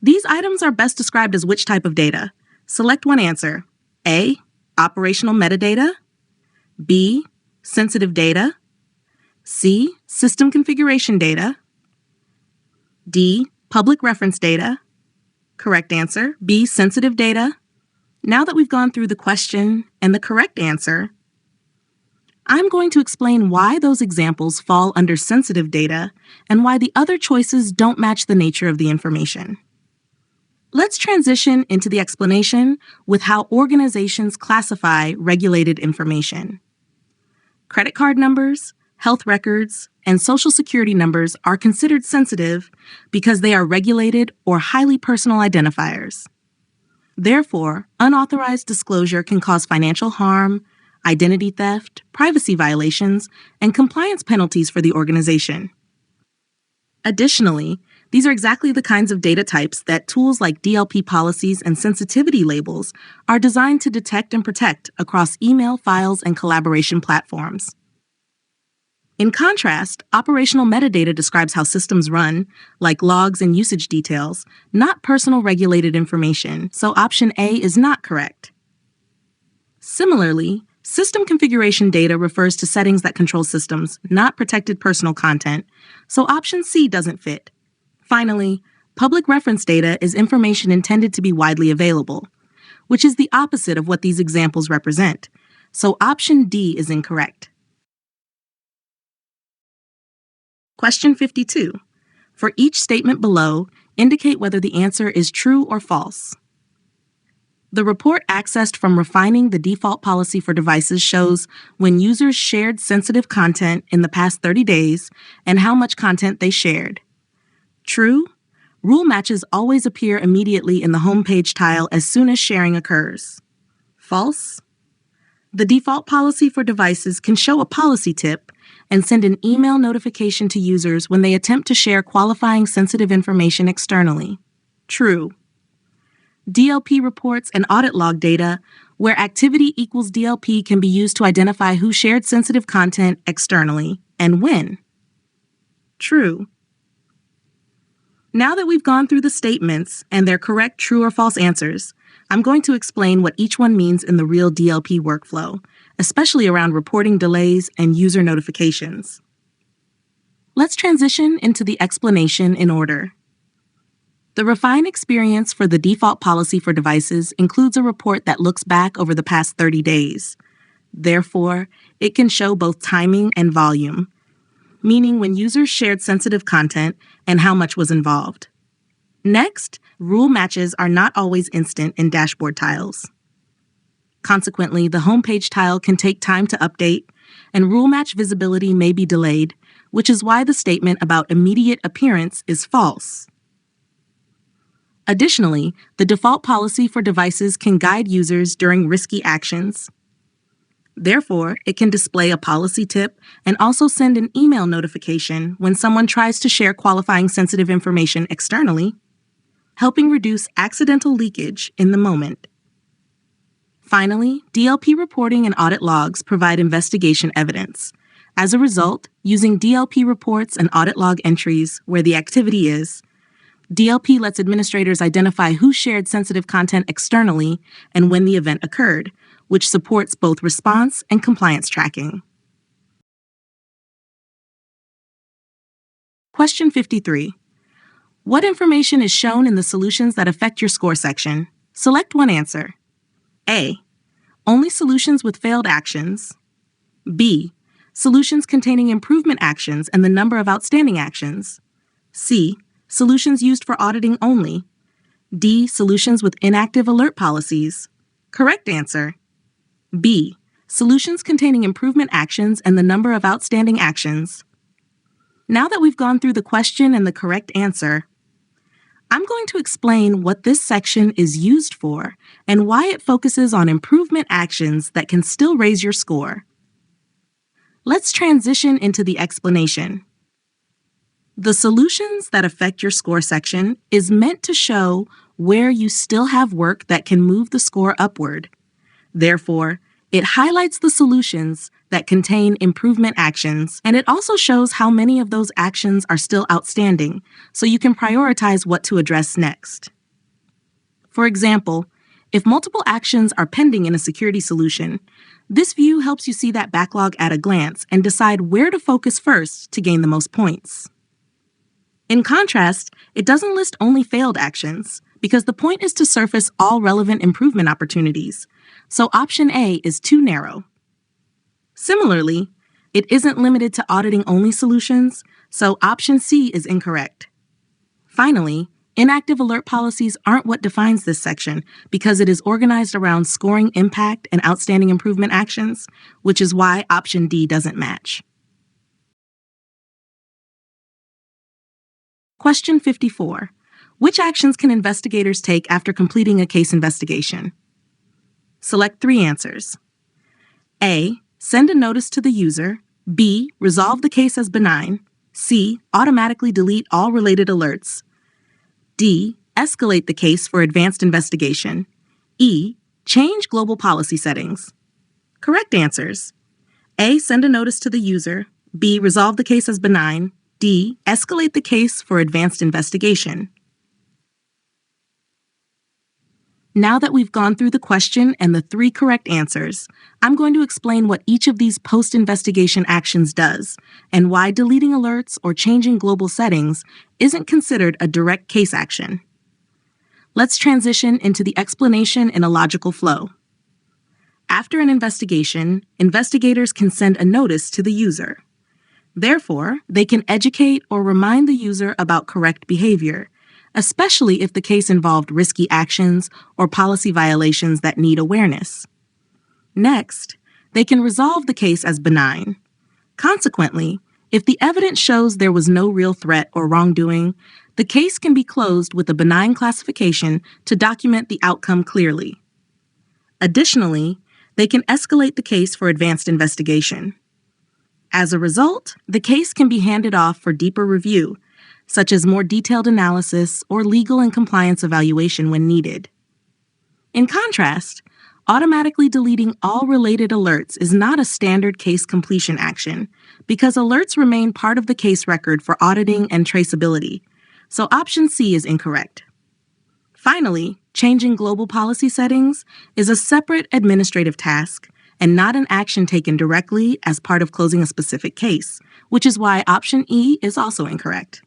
[SPEAKER 1] These items are best described as which type of data? Select one answer. A. Operational metadata. B. Sensitive data. C. System configuration data. D. Public reference data. Correct answer, B. Sensitive data. Now that we've gone through the question and the correct answer, I'm going to explain why those examples fall under sensitive data and why the other choices don't match the nature of the information. Let's transition into the explanation with how organizations classify regulated information. Credit card numbers, health records, and social security numbers are considered sensitive because they are regulated or highly personal identifiers. Therefore, unauthorized disclosure can cause financial harm, identity theft, privacy violations, and compliance penalties for the organization. Additionally, these are exactly the kinds of data types that tools like DLP policies and sensitivity labels are designed to detect and protect across email, files, and collaboration platforms. In contrast, operational metadata describes how systems run, like logs and usage details, not personal regulated information, so option A is not correct. Similarly, system configuration data refers to settings that control systems, not protected personal content, so option C doesn't fit. Finally, public reference data is information intended to be widely available, which is the opposite of what these examples represent, so option D is incorrect. Question 52. For each statement below, indicate whether the answer is true or false. The report accessed from refining the default policy for devices shows when users shared sensitive content in the past 30 days and how much content they shared. True, rule matches always appear immediately in the homepage tile as soon as sharing occurs. False, the default policy for devices can show a policy tip and send an email notification to users when they attempt to share qualifying sensitive information externally. True. DLP reports and audit log data where activity equals DLP can be used to identify who shared sensitive content externally and when. True. Now that we've gone through the statements and their correct true or false answers, I'm going to explain what each one means in the real DLP workflow, especially around reporting delays and user notifications. Let's transition into the explanation in order. The refine experience for the default policy for devices includes a report that looks back over the past 30 days. Therefore, it can show both timing and volume, meaning when users shared sensitive content and how much was involved. Next, rule matches are not always instant in dashboard tiles. Consequently, the homepage tile can take time to update, and rule match visibility may be delayed, which is why the statement about immediate appearance is false. Additionally, the default policy for devices can guide users during risky actions. Therefore, it can display a policy tip and also send an email notification when someone tries to share qualifying sensitive information externally, helping reduce accidental leakage in the moment. Finally, DLP reporting and audit logs provide investigation evidence. As a result, using DLP reports and audit log entries where the activity is, DLP lets administrators identify who shared sensitive content externally and when the event occurred, which supports both response and compliance tracking. Question 53. What information is shown in the solutions that affect your score section? Select one answer. A. Only solutions with failed actions. B. Solutions containing improvement actions and the number of outstanding actions. C. Solutions used for auditing only. D. Solutions with inactive alert policies. Correct answer. B. Solutions containing improvement actions and the number of outstanding actions. Now that we've gone through the question and the correct answer, I'm going to explain what this section is used for and why it focuses on improvement actions that can still raise your score. Let's transition into the explanation. The solutions that affect your score section is meant to show where you still have work that can move the score upward. Therefore, It highlights the solutions that contain improvement actions, and it also shows how many of those actions are still outstanding, so you can prioritize what to address next. For example, if multiple actions are pending in a security solution, this view helps you see that backlog at a glance and decide where to focus first to gain the most points. In contrast, it doesn't list only failed actions, because the point is to surface all relevant improvement opportunities, so option A is too narrow. Similarly, it isn't limited to auditing only solutions, so option C is incorrect. Finally, inactive alert policies aren't what defines this section because it is organized around scoring impact and outstanding improvement actions, which is why option D doesn't match. Question 54. Which actions can investigators take after completing a case investigation? Select 3 answers. A. Send a notice to the user. B. Resolve the case as benign. C. Automatically delete all related alerts. D. Escalate the case for advanced investigation. E. Change global policy settings. Correct answers. A. Send a notice to the user. B. Resolve the case as benign. D. Escalate the case for advanced investigation. Now that we've gone through the question and the 3 correct answers, I'm going to explain what each of these post-investigation actions does and why deleting alerts or changing global settings isn't considered a direct case action. Let's transition into the explanation in a logical flow. After an investigation, investigators can send a notice to the user. Therefore, they can educate or remind the user about correct behavior, especially if the case involved risky actions or policy violations that need awareness. Next, they can resolve the case as benign. Consequently, if the evidence shows there was no real threat or wrongdoing, the case can be closed with a benign classification to document the outcome clearly. Additionally, they can escalate the case for advanced investigation. As a result, the case can be handed off for deeper review, such as more detailed analysis or legal and compliance evaluation when needed. In contrast, automatically deleting all related alerts is not a standard case completion action because alerts remain part of the case record for auditing and traceability, so option C is incorrect. Finally, changing global policy settings is a separate administrative task and not an action taken directly as part of closing a specific case, which is why option E is also incorrect.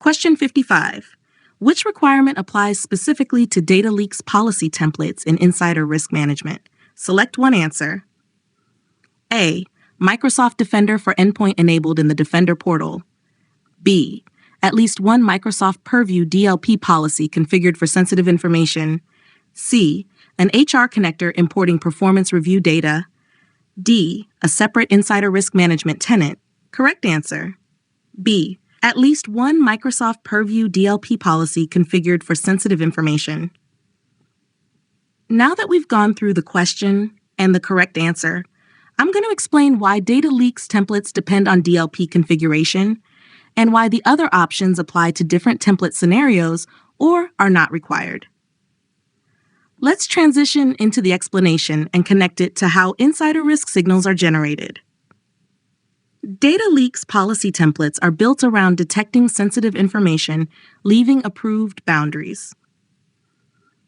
[SPEAKER 1] Question 55. Which requirement applies specifically to data leaks policy templates in insider risk management? Select one answer. A. Microsoft Defender for endpoint enabled in the Defender portal. B. At least one Microsoft Purview DLP policy configured for sensitive information. C. An HR connector importing performance review data. D. A separate insider risk management tenant. Correct answer. B. At least one Microsoft Purview DLP policy configured for sensitive information. Now that we've gone through the question and the correct answer, I'm going to explain why data leaks templates depend on DLP configuration and why the other options apply to different template scenarios or are not required. Let's transition into the explanation and connect it to how insider risk signals are generated. Data leaks policy templates are built around detecting sensitive information, leaving approved boundaries.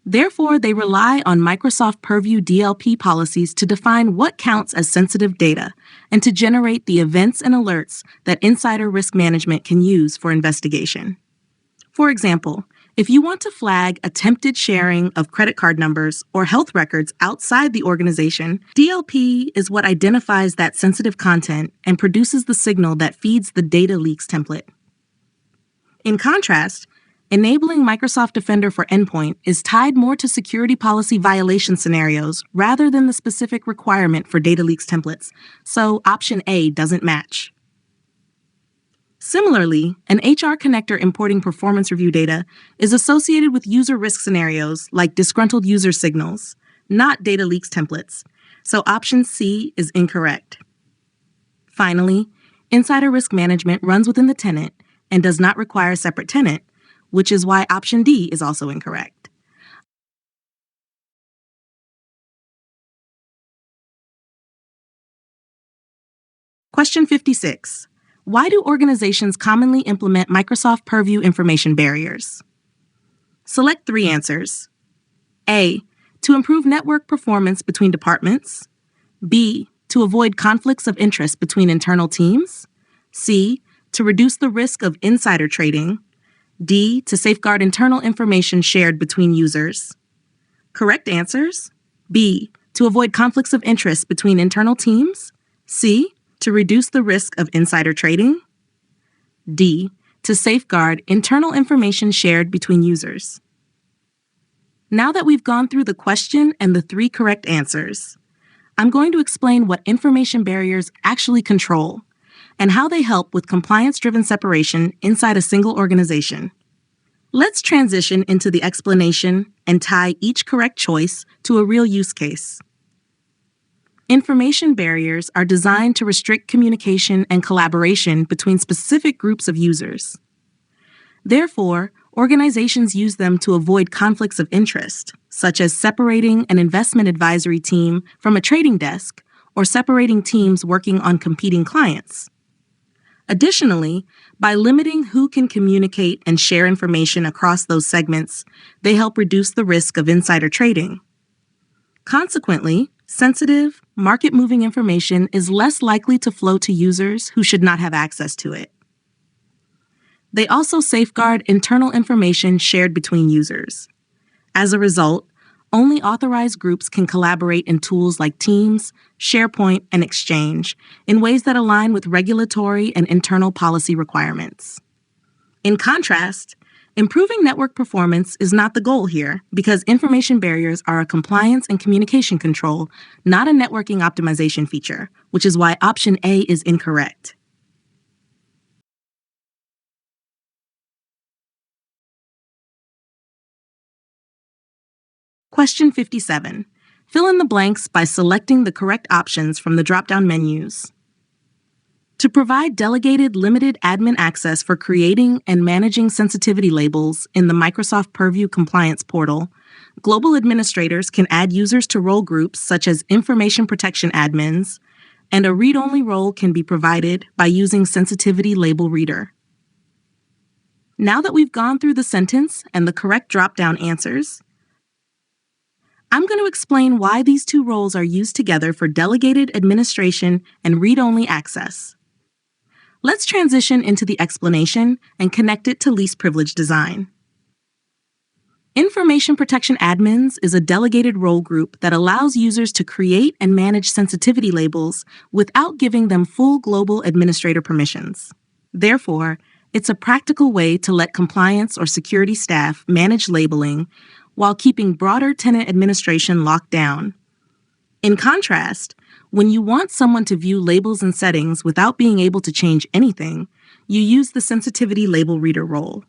[SPEAKER 1] Therefore, they rely on Microsoft Purview DLP policies to define what counts as sensitive data and to generate the events and alerts that insider risk management can use for investigation. For example, if you want to flag attempted sharing of credit card numbers or health records outside the organization, DLP is what identifies that sensitive content and produces the signal that feeds the data leaks template. In contrast, enabling Microsoft Defender for endpoint is tied more to security policy violation scenarios rather than the specific requirement for data leaks templates, so option A doesn't match. Similarly, an HR connector importing performance review data is associated with user risk scenarios like disgruntled user signals, not data leaks templates, so option C is incorrect. Finally, insider risk management runs within the tenant and does not require a separate tenant, which is why option D is also incorrect. Question 56. Why do organizations commonly implement Microsoft Purview information barriers? Select 3 answers. A. To improve network performance between departments. B. To avoid conflicts of interest between internal teams. C. To reduce the risk of insider trading. D. To safeguard internal information shared between users. Correct answers: B. To avoid conflicts of interest between internal teams. C. To reduce the risk of insider trading. D. To safeguard internal information shared between users. Now that we've gone through the question and the 3 correct answers, I'm going to explain what information barriers actually control and how they help with compliance-driven separation inside a single organization. Let's transition into the explanation and tie each correct choice to a real use case. Information barriers are designed to restrict communication and collaboration between specific groups of users. Therefore, organizations use them to avoid conflicts of interest, such as separating an investment advisory team from a trading desk or separating teams working on competing clients. Additionally, by limiting who can communicate and share information across those segments, they help reduce the risk of insider trading. Consequently, sensitive, market-moving information is less likely to flow to users who should not have access to it. They also safeguard internal information shared between users. As a result, only authorized groups can collaborate in tools like Teams, SharePoint, and Exchange in ways that align with regulatory and internal policy requirements. In contrast, improving network performance is not the goal here because information barriers are a compliance and communication control, not a networking optimization feature, which is why option A is incorrect. Question 57. Fill in the blanks by selecting the correct options from the drop-down menus. To provide delegated limited admin access for creating and managing sensitivity labels in the Microsoft Purview Compliance Portal, global administrators can add users to role groups such as information protection admins, and a read-only role can be provided by using Sensitivity Label Reader. Now that we've gone through the sentence and the correct drop-down answers, I'm going to explain why these 2 roles are used together for delegated administration and read-only access. Let's transition into the explanation and connect it to least privilege design. Information Protection Admins is a delegated role group that allows users to create and manage sensitivity labels without giving them full global administrator permissions. Therefore, it's a practical way to let compliance or security staff manage labeling while keeping broader tenant administration locked down. In contrast, when you want someone to view labels and settings without being able to change anything, you use the Sensitivity Label Reader role.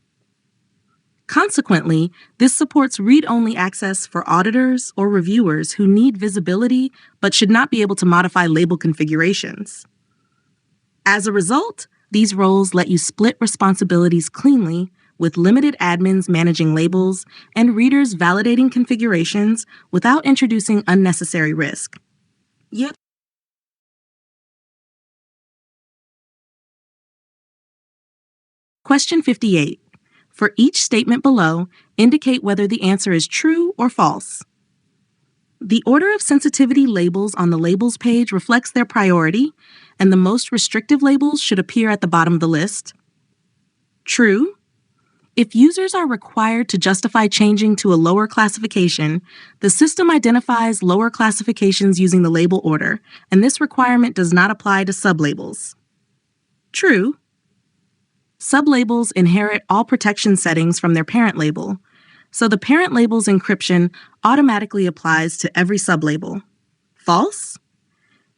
[SPEAKER 1] Consequently, this supports read-only access for auditors or reviewers who need visibility but should not be able to modify label configurations. As a result, these roles let you split responsibilities cleanly, with limited admins managing labels and readers validating configurations without introducing unnecessary risk. Yep. Question 58. For each statement below, indicate whether the answer is true or false. The order of sensitivity labels on the labels page reflects their priority, and the most restrictive labels should appear at the bottom of the list. True. If users are required to justify changing to a lower classification, the system identifies lower classifications using the label order, and this requirement does not apply to sublabels. True. Sublabels inherit all protection settings from their parent label, so the parent label's encryption automatically applies to every sublabel. False.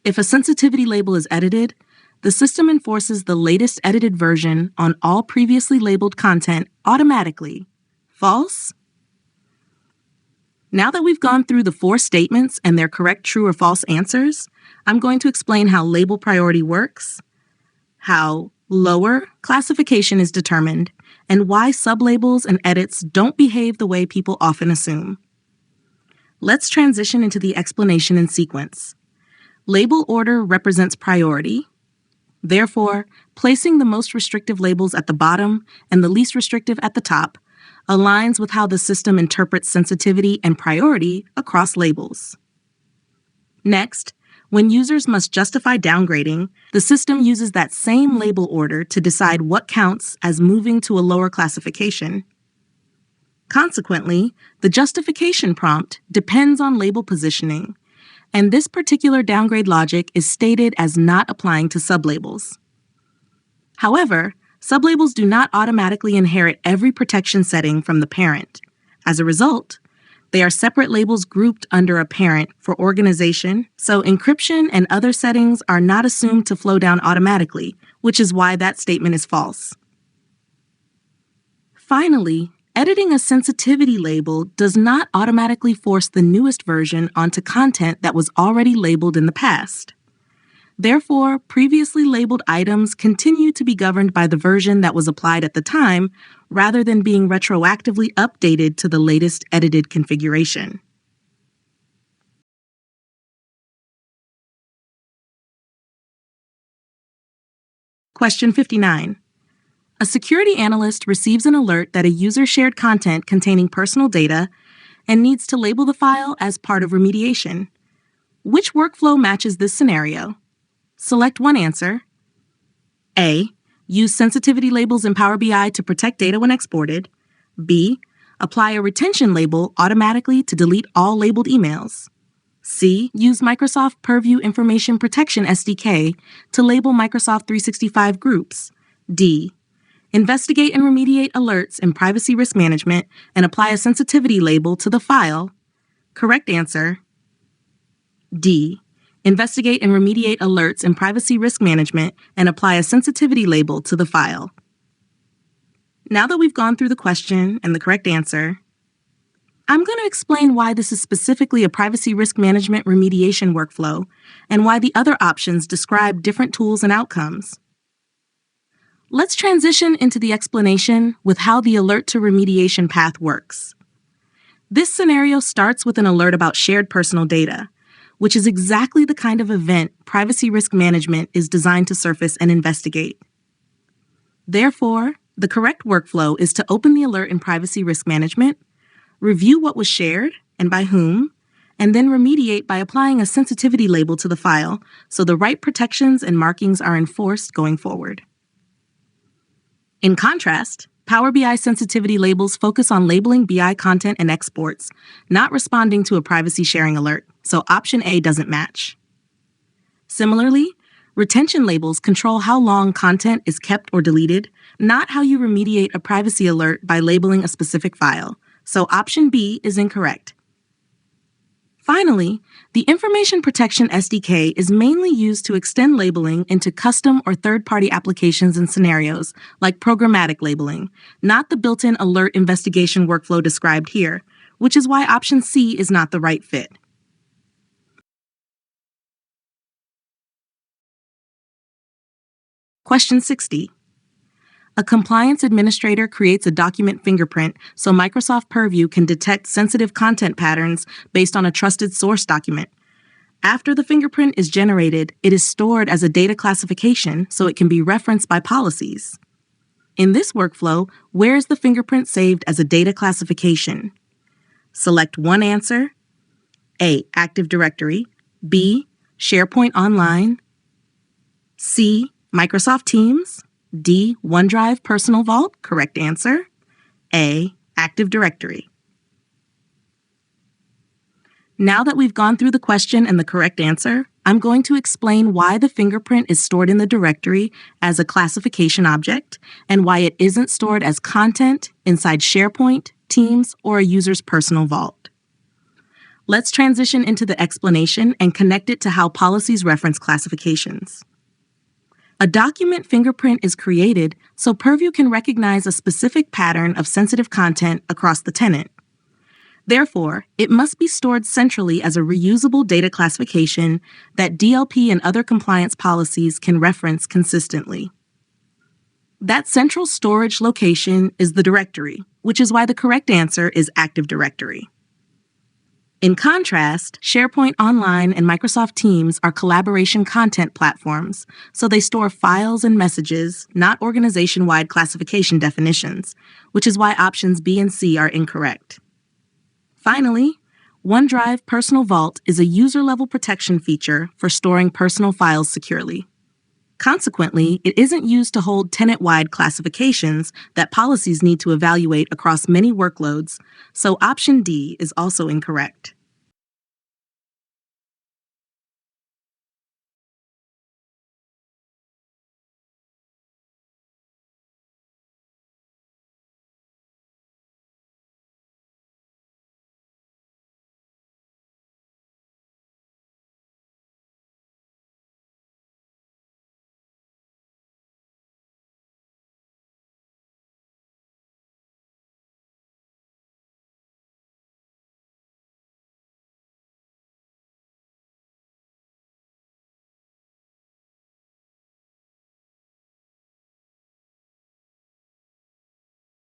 [SPEAKER 1] If a sensitivity label is edited, the system enforces the latest edited version on all previously labeled content automatically. False. Now that we've gone through the 4 statements and their correct true or false answers, I'm going to explain how label priority works, how lower classification is determined, and why sublabels and edits don't behave the way people often assume. Let's transition into the explanation in sequence. Label order represents priority. Therefore, placing the most restrictive labels at the bottom and the least restrictive at the top aligns with how the system interprets sensitivity and priority across labels. Next, when users must justify downgrading, the system uses that same label order to decide what counts as moving to a lower classification. Consequently, the justification prompt depends on label positioning, and this particular downgrade logic is stated as not applying to sublabels. However, sublabels do not automatically inherit every protection setting from the parent. As a result, they are separate labels grouped under a parent for organization, so encryption and other settings are not assumed to flow down automatically, which is why that statement is false. Finally, editing a sensitivity label does not automatically force the newest version onto content that was already labeled in the past. Therefore, previously labeled items continue to be governed by the version that was applied at the time, rather than being retroactively updated to the latest edited configuration. Question 59. A security analyst receives an alert that a user shared content containing personal data and needs to label the file as part of remediation. Which workflow matches this scenario? Select one answer. A. Use sensitivity labels in Power BI to protect data when exported. B. Apply a retention label automatically to delete all labeled emails. C. Use Microsoft Purview Information Protection SDK to label Microsoft 365 groups. D. Investigate and remediate alerts in Privacy Risk Management and apply a sensitivity label to the file. Correct answer. D. Investigate and remediate alerts in Privacy Risk Management and apply a sensitivity label to the file. Now that we've gone through the question and the correct answer, I'm going to explain why this is specifically a Privacy Risk Management remediation workflow and why the other options describe different tools and outcomes. Let's transition into the explanation with how the alert to remediation path works. This scenario starts with an alert about shared personal data, which is exactly the kind of event Privacy Risk Management is designed to surface and investigate. Therefore, the correct workflow is to open the alert in Privacy Risk Management, review what was shared and by whom, and then remediate by applying a sensitivity label to the file so the right protections and markings are enforced going forward. In contrast, Power BI sensitivity labels focus on labeling BI content and exports, not responding to a privacy sharing alert, so option A doesn't match. Similarly, retention labels control how long content is kept or deleted, not how you remediate a privacy alert by labeling a specific file, so option B is incorrect. Finally, the Information Protection SDK is mainly used to extend labeling into custom or third-party applications and scenarios, like programmatic labeling, not the built-in alert investigation workflow described here, which is why option C is not the right fit. Question 60. A compliance administrator creates a document fingerprint so Microsoft Purview can detect sensitive content patterns based on a trusted source document. After the fingerprint is generated, it is stored as a data classification so it can be referenced by policies. In this workflow, where is the fingerprint saved as a data classification? Select one answer. A. Active Directory. B. SharePoint Online. C. Microsoft Teams. D. OneDrive Personal Vault. Correct answer. A. Active Directory. Now that we've gone through the question and the correct answer, I'm going to explain why the fingerprint is stored in the directory as a classification object and why it isn't stored as content inside SharePoint, Teams, or a user's personal vault. Let's transition into the explanation and connect it to how policies reference classifications. A document fingerprint is created so Purview can recognize a specific pattern of sensitive content across the tenant. Therefore, it must be stored centrally as a reusable data classification that DLP and other compliance policies can reference consistently. That central storage location is the directory, which is why the correct answer is Active Directory. In contrast, SharePoint Online and Microsoft Teams are collaboration content platforms, so they store files and messages, not organization-wide classification definitions, which is why options B and C are incorrect. Finally, OneDrive Personal Vault is a user-level protection feature for storing personal files securely. Consequently, it isn't used to hold tenant-wide classifications that policies need to evaluate across many workloads, so option D is also incorrect.